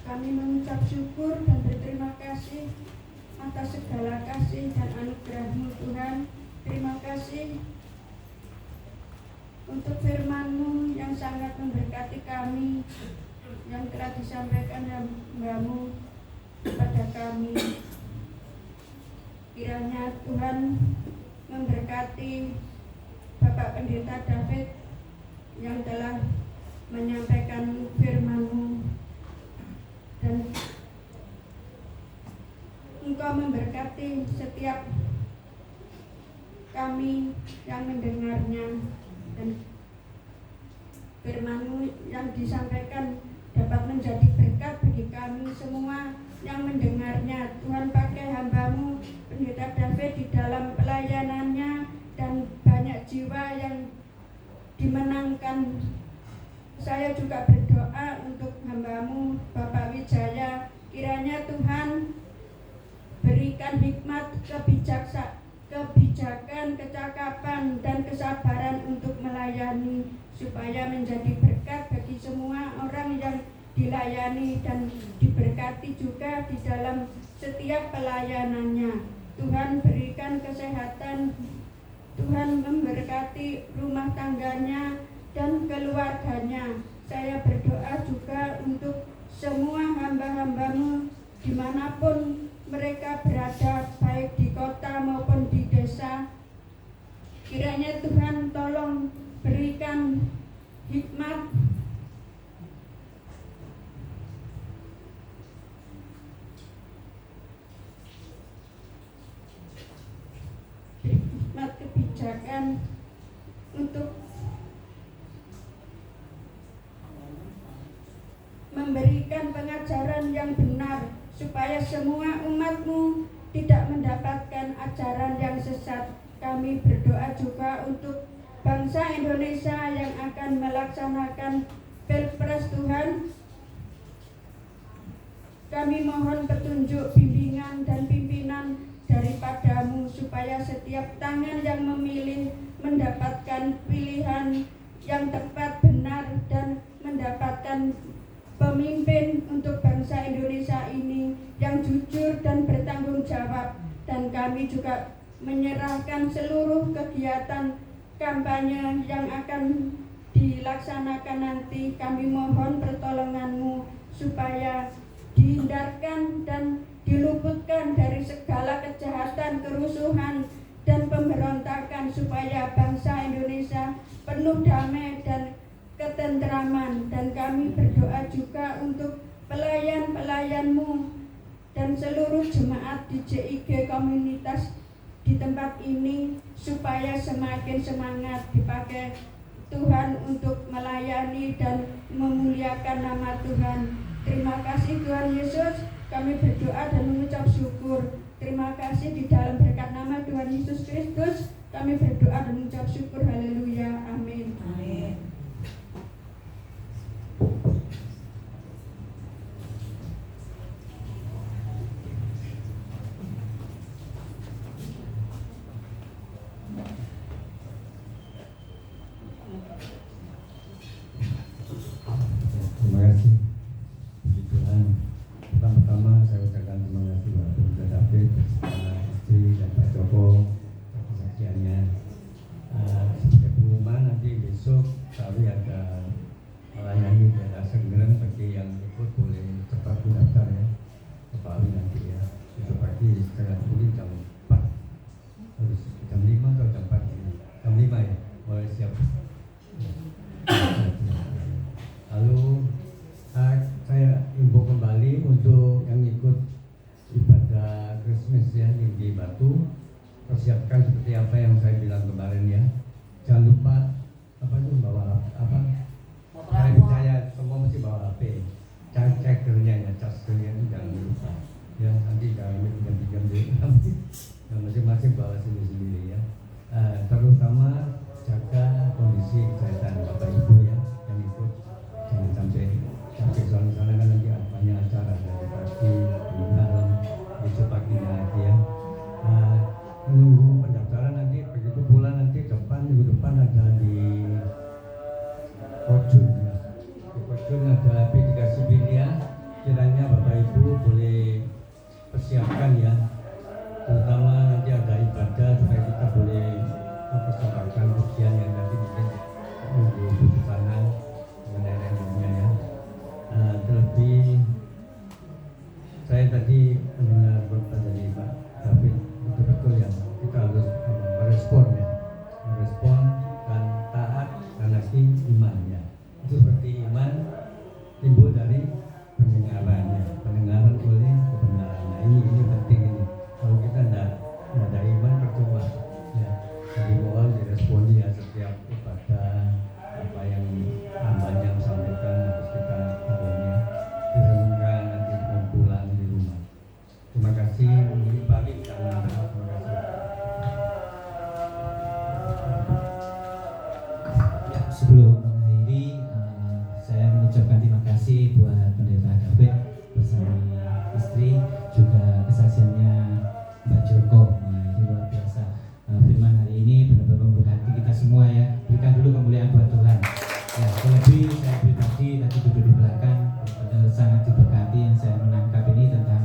kami mengucap syukur dan berterima kasih atas segala kasih dan anugerah-Mu Tuhan. Terima kasih untuk firman-Mu yang sangat memberkati kami, yang telah disampaikan hamba-Mu kepada kami. Kiranya Tuhan memberkati Bapak Pendeta David yang telah menyampaikan firman-Mu, dan Engkau memberkati setiap kami yang mendengarnya, dan firman-Mu yang disampaikan dapat menjadi berkat bagi kami semua yang mendengarnya. Tuhan, pakai hamba-Mu Pendeta David di dalam pelayanannya, dan banyak jiwa yang dimenangkan. Saya juga berdoa untuk hamba-Mu Bapak Wijaya, kiranya Tuhan berikan hikmat, kebijakan, kecakapan, dan kesabaran untuk melayani, supaya menjadi berkat bagi semua orang yang dilayani, dan diberkati juga di dalam setiap pelayanannya. Tuhan berikan kesehatan, Tuhan memberkati rumah tangganya dan keluarganya. Saya berdoa juga untuk semua hamba-hamba-Mu dimanapun mereka berada, baik di kota maupun di desa. Kiranya Tuhan tolong berikan hikmat, kebijakan untuk memberikan pengajaran yang benar, supaya semua umat-Mu tidak mendapatkan ajaran yang sesat. Kami berdoa juga untuk bangsa Indonesia yang akan melaksanakan Pilpres Tuhan. Kami mohon petunjuk, bimbingan, dan pimpinan daripadamu supaya setiap tangan yang memilih mendapatkan pilihan yang tepat, benar, dan mendapatkan pemimpin untuk bangsa Indonesia ini yang jujur dan bertanggung jawab. Dan kami juga menyerahkan seluruh kegiatan kampanye yang akan dilaksanakan nanti. Kami mohon pertolonganmu supaya dihindarkan dan diluputkan dari segala kejahatan, kerusuhan, dan pemberontakan, supaya bangsa Indonesia penuh damai dan ketentraman. Dan kami berdoa juga untuk pelayan-pelayanmu dan seluruh jemaat di JIG komunitas di tempat ini, supaya semakin semangat dipakai Tuhan untuk melayani dan memuliakan nama Tuhan. Terima kasih Tuhan Yesus, kami berdoa dan mengucap syukur. Terima kasih di dalam berkat nama Tuhan Yesus Kristus, kami berdoa dan mengucap syukur. Haleluya, amin. Amin. Terima kasih. Puji Tuhan. Pertama-tama saya ucapkan terima kasih Pak Pendeta David beserta istri dan Pak Joko atas kesaksiannya. Sebagai pengumuman nanti besok kami ada melayani daerah Senggereng, bagi yang ikut boleh cepat mendaftar ya. Ke Bali nanti ya. Besok pagi mungkin jam 4 harus jam 5 atau jam 4 ini. Jam 5 ya. Boleh siap. Lalu saya imbau kembali untuk yang ikut ibadah Christmas ya di Batu, persiapkan seperti apa yang saya bilang kemarin ya. Jangan lupa bawa saya percaya semua mesti bawa HP. Chargernya ya, chargernya itu jangan lupa. Ya nanti jangan pinjam dulu. Yang masing-masing bawa sendiri-sendiri ya. Terutama jaga kondisi kesehatan Bapak Ibu ya yang ikut. Jangan sampai sana kan nanti banyak acara dari pagi, malam, besok paginya lagi ya. Menunggu pendaftaran nanti begitu pulang nanti minggu depan ada di Kojun ya. Di Kojun ada P3 Sibilia. Kiranya Bapak Ibu boleh persiapkan ya. Terutama nanti ada ibadah supaya kita boleh mempersembahkan pujian yang nanti mungkin menunggu di sana. Ya. Terlebih saya tadi mendengar berita dari Pak David, betul-betul ya kita harus merespon dan taat karena iman ya. Itu seperti iman timbul dari pendengaran oleh kebenaran. Nah, ini penting ini. Kalau kita tidak ada iman percuma ya. Jadi mohon diresponi ya setiap ibadah apa yang hambanya sampaikan harus kita tahunya sehingga nanti pulang di rumah. Terima kasih bagi terima kasih. Sebelum mengakhiri, saya mengucapkan terima kasih buat Pendeta David bersama istri, juga kesaksiannya Mbak Joko. Nah, ini luar biasa. Firman hari ini benar-benar memberkati kita semua ya. Berikan dulu kemuliaan buat Tuhan. Ya, terlebih saya pribadi tadi duduk di belakang, sangat diberkati. Yang saya menangkap ini tentang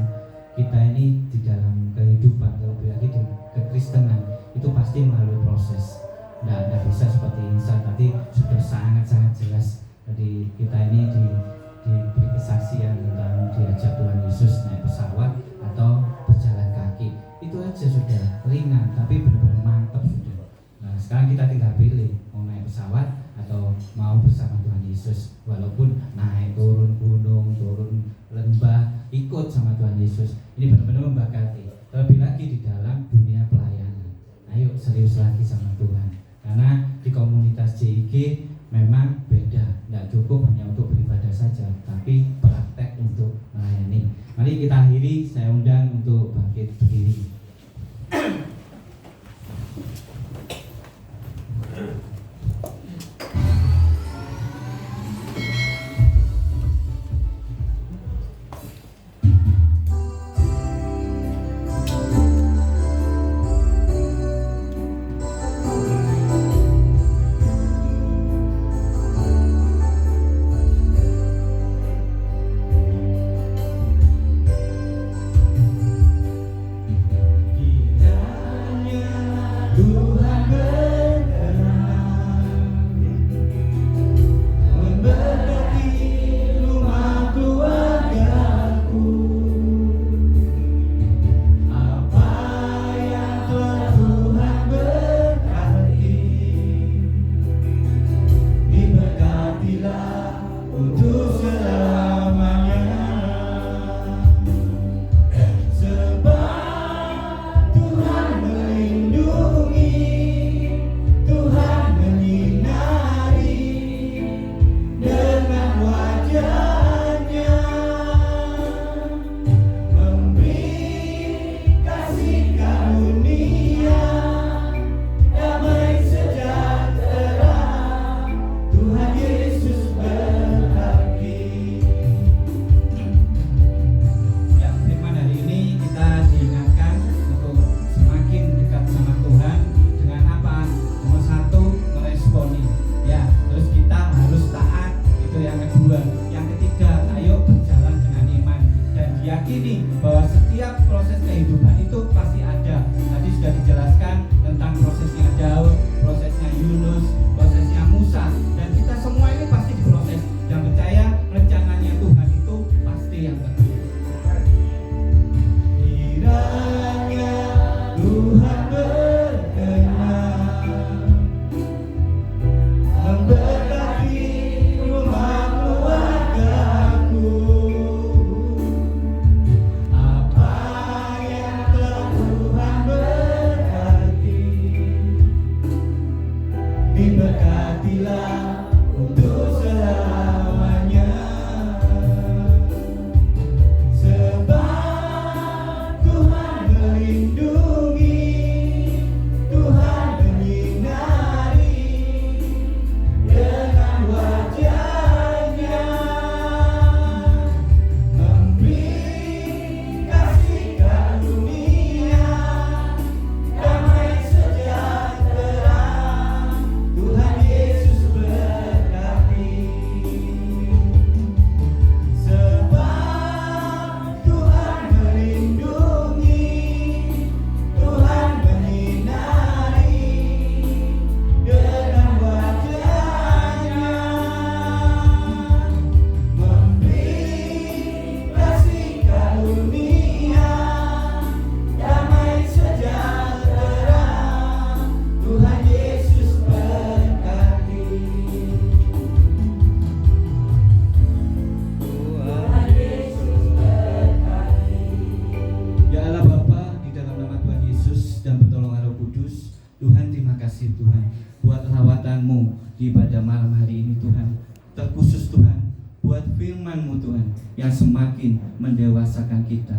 kita ini di dalam kehidupan, terlebih lagi di kekristenan itu pasti melalui proses. Tidak bisa seperti insan tadi sudah sangat-sangat jelas. Jadi kita ini diberi kesaksian tentang diajak Tuhan Yesus naik pesawat atau berjalan kaki. Itu aja sudah ringan, tapi benar-benar mantap sudah. Nah, sekarang kita tinggal pilih mau naik pesawat atau mau bersama Tuhan Yesus. Walaupun naik turun gunung, turun lembah, ikut sama Tuhan Yesus. Ini benar-benar memberkati. Terlebih lagi di dalam dunia pelayanan. Ayo serius lagi sama Tuhan. Karena di komunitas JIG memang beda. Tidak cukup hanya untuk beribadah saja, tapi praktek untuk melayani. Mari kita akhiri, saya undang untuk bangkit berdiri. malam hari ini Tuhan, terkhusus Tuhan buat firman-Mu Tuhan yang semakin mendewasakan kita.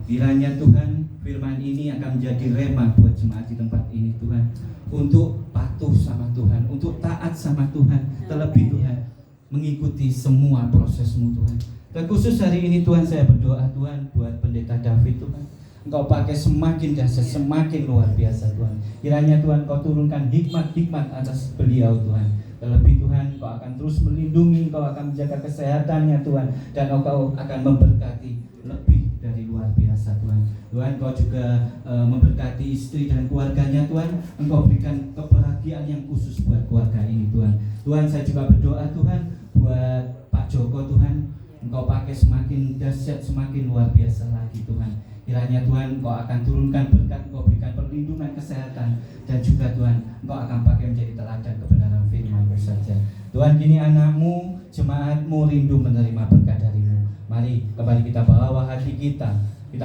Kiranya Tuhan firman ini akan menjadi rema buat jemaat di tempat ini Tuhan, untuk patuh sama Tuhan, untuk taat sama Tuhan, terlebih Tuhan mengikuti semua proses-Mu Tuhan. Terkhusus hari ini Tuhan, saya berdoa Tuhan buat Pendeta David Tuhan, Engkau pakai semakin dahsyat, semakin luar biasa Tuhan. Kiranya Tuhan Kau turunkan hikmat-hikmat atas beliau Tuhan. Terlebih Tuhan, Kau akan terus melindungi, Kau akan menjaga kesehatannya Tuhan, dan Kau akan memberkati lebih dari luar biasa Tuhan. Tuhan, Kau juga memberkati istri dan keluarganya Tuhan. Engkau berikan kebahagiaan yang khusus buat keluarga ini Tuhan. Tuhan, saya juga berdoa Tuhan buat Pak Joko Tuhan, Engkau pakai semakin dahsyat, semakin luar biasa lagi Tuhan. Kiranya Tuhan Engkau akan turunkan berkat, Engkau berikan perlindungan kesehatan, dan juga Tuhan Engkau akan pakai menjadi teladan kebenaran firman-Mu saja. Tuhan, kini anak-Mu, jemaat-Mu rindu menerima berkat dari-Mu. Mari kembali kita bawa hati kita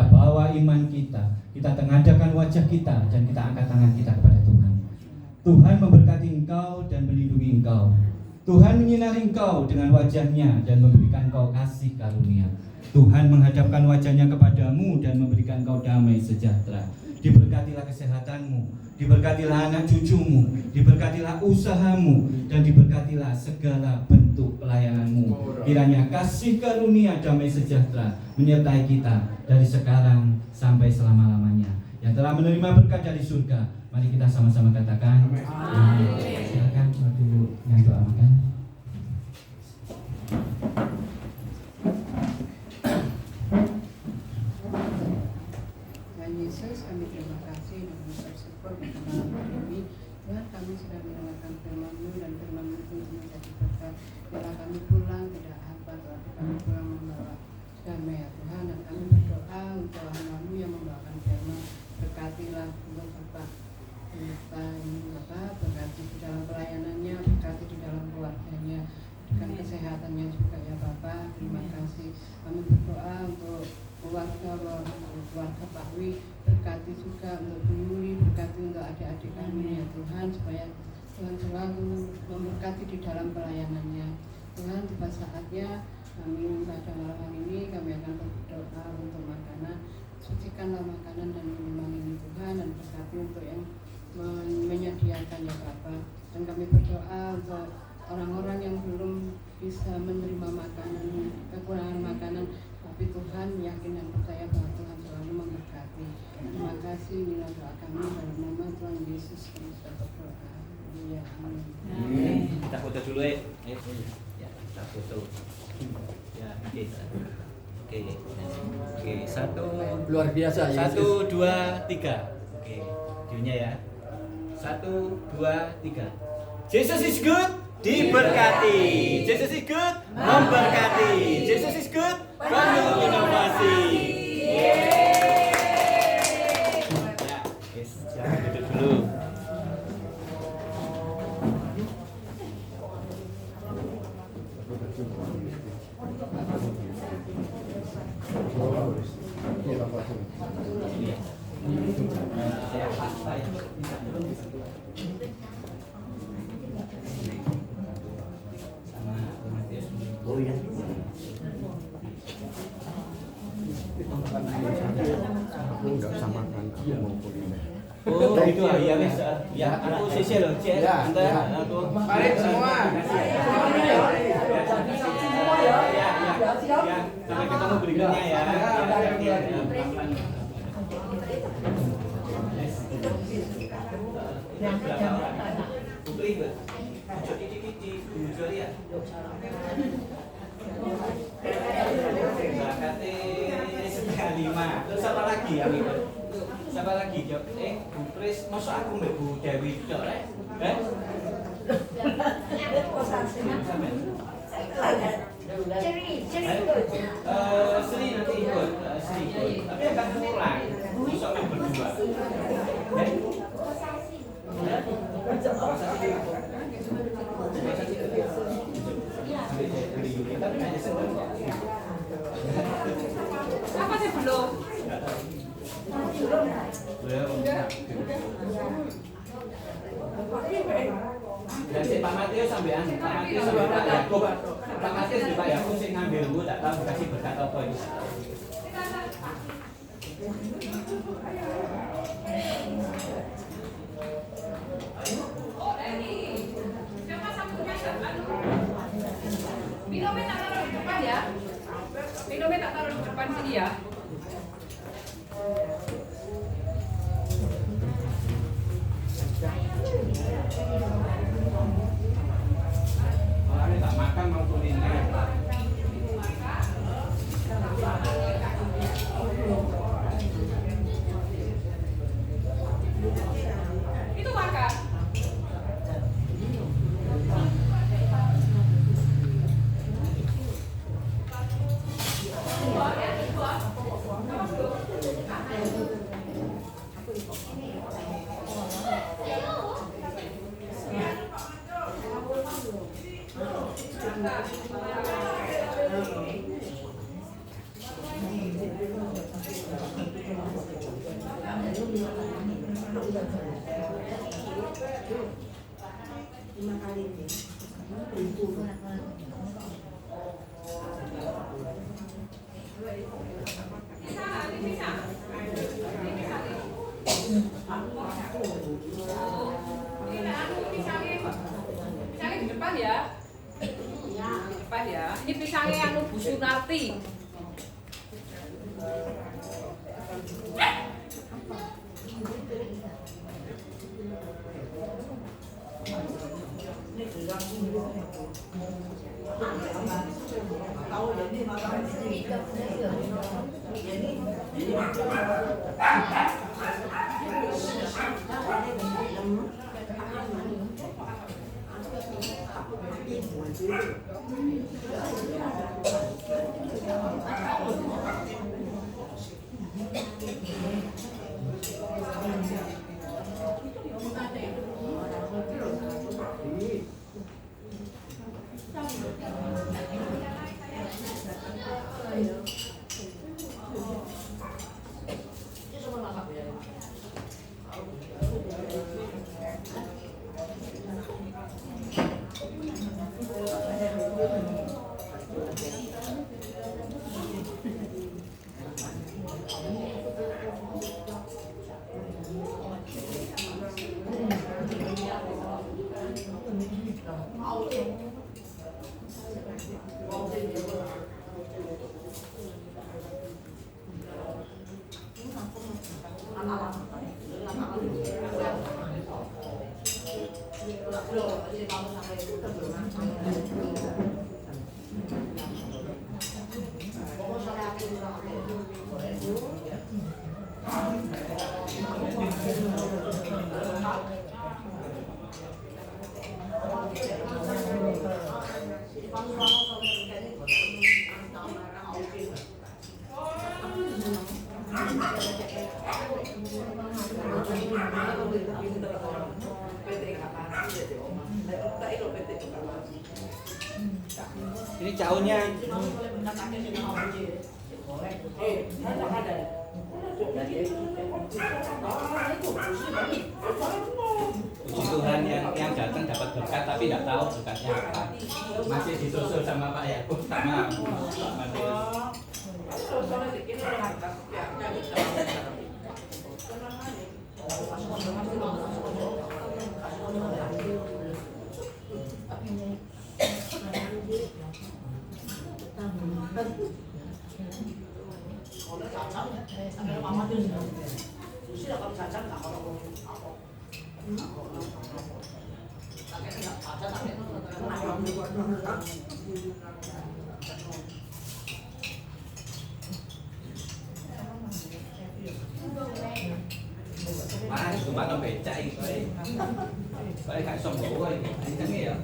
bawa iman kita tengadahkan wajah kita, dan kita angkat tangan kita kepada Tuhan. Tuhan memberkati engkau dan melindungi engkau. Tuhan menyinari engkau dengan wajah-Nya dan memberikan engkau kasih karunia. Tuhan menghadapkan wajah-Nya kepadamu dan memberikan engkau damai sejahtera. Diberkatilah kesehatanmu, diberkatilah anak cucumu, diberkatilah usahamu, dan diberkatilah segala bentuk pelayananmu. Kiranya kasih karunia damai sejahtera menyertai kita dari sekarang sampai selama-lamanya. Yang telah menerima berkat dari surga, mari kita sama-sama katakan amin. Silakan waktu yang doa makan. Tuhan Yesus, kami terima kasih dan kami bersyukur pada malam hari ini. Tuhan, kami sudah mendengarkan firman-Mu, dan firman-Mu itu menjadi berkat. Biarlah kami pulang tidak hampa, tetapi kami pulang membawa damai ya Tuhan. Dan kami berdoa untuk hamba-Mu yang membawakan firman. Berkatilah untuk Bapak berkati di dalam pelayanannya, berkati di dalam keluarganya, dengan kesehatannya juga ya Bapak. Terima kasih. Kami berdoa untuk keluarga Pak Wi, berkati juga untuk Bu Yuli, berkati untuk adik-adik kami ya Tuhan, supaya Tuhan selalu memberkati di dalam pelayanannya. Tuhan, tiba saatnya kami pada malam ini kami akan berdoa untuk makanan. Sucikanlah makanan dan minuman ini Tuhan, dan berkati untuk yang menyediakan ya Bapak. Dan kami berdoa untuk orang-orang yang belum bisa menerima makanan, kekurangan makanan, tapi Tuhan yakin dan percaya bahwa Tuhan selalu memberkati. Terima kasih, inilah doa kami dalam nama Tuhan Yesus Kristus berdoa. Ya, amin. Kita foto dulu ya. Ya, kita foto. Ya, oke, satu, Luar biasa ya. 1, 2, 3. Oke, videonya ya. 1, 2, 3. Jesus is good, diberkati. Jesus is good, memberkati. Jesus is good, penuh inovasi. Ya, silakan duduk dulu. Oh iya. Aku nggak usah makan, aku mau kuliner. Oh, gitu ah. Ya wes. Ya, aku sisi loh, Cek. Ya, Anda ya. aku. Mari semua. Ya. Sampai ketemu berikutnya ya. Terus apa lagi ya? Siapa lagi? Bu Pris, masa aku mbak Bu Dewi itu ya? Sri nanti ikut, tapi akan pulang. Besok berdua. Apa sih belum? Dan si Pak Mati Matius sampean, Pak Matius sampean Pak Yakub. Pak Matius di Pak Yakub sing ngambilmu tak tahu dikasih berkat apa ini. Minumnya tak taruh di depan ya. Minumnya tak taruh di depan sini ya. Orangnya tak makan mau kuliner. Itu makan. Pisangnya di depan ya. Di depan ya. Ini pisangnya anu Bu Sunarti. Ini caunya. Puji Tuhan yang datang dapat berkat tapi tidak tahu berkatnya apa. Masih disusul sama Pak Yakub sama Pak Matius. Mana cuma nó becak iki kowe. Kowe gak iso nggowo iki. Jenenge ya.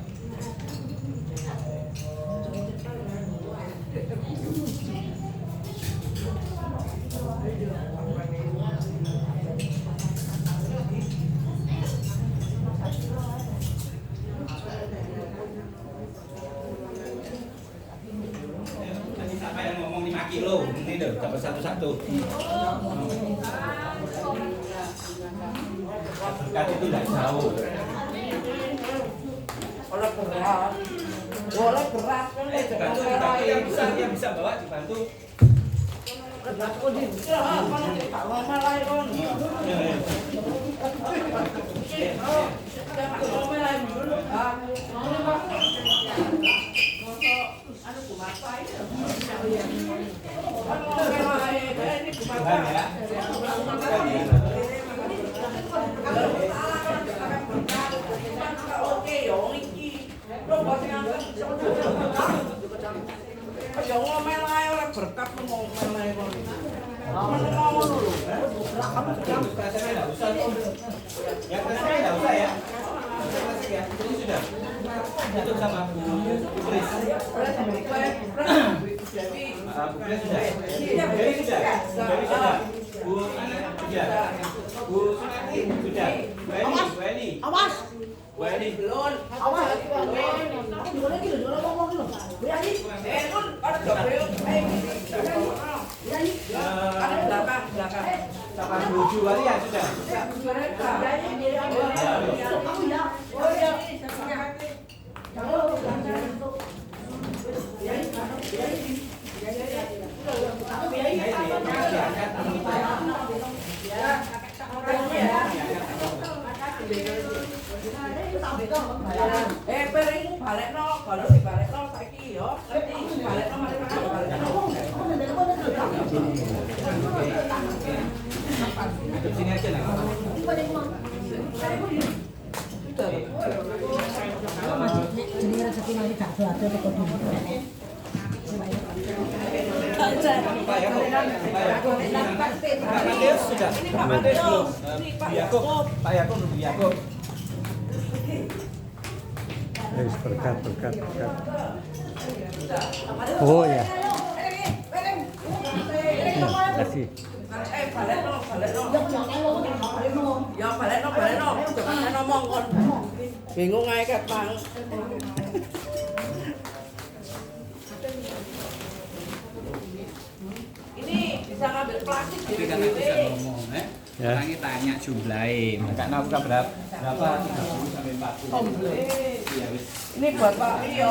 Nanti siapa yang ngomong 5 kilo, ini deh dapat satu-satu. Berkat itu tidak jauh. oleh beras. Oleh beras kan Dibantu yang bisa bawa dibantu. Aku di kan tak ngomel ae kon. Ngomel ae dulu. Anu kumapa ini. Ngomel ae ini kumapa. Oke yo iki. Lo bos ngangkat. Ya ngomel ae ora berkat ngomel ae kon. Ngomong dulu. Kamu enggak usah. Ya, enggak usah ya. Ini sudah. Itu sama Bu Kris. Bu Kris sudah. Dari sudah. Bu sudah. Bu sudah. Bu Eni. Awas. Bu Eni. Belum. Awas. Aku juga lagi loh, ngomong dulu. Berani. Kon ada dobel. Berani. Ada belakang. Sama Bu Juwali ya sudah. Perengmu balekno, kalau dibalekno saiki yo. Balekno mari Adep sini aja lah. Sudah. Pak Yakub belum Yakub. Berkat. Oh ya. Terima kasih. Balekno. Jangan ngomong kon. Bingung ae ket, Bang. Ini bisa ngambil plastik Tapi kan aku bisa ngomong, Ya. Orangnya tanya jumlahin. Karena aku berapa? 30 sampai 40. ini buat Pak Rio.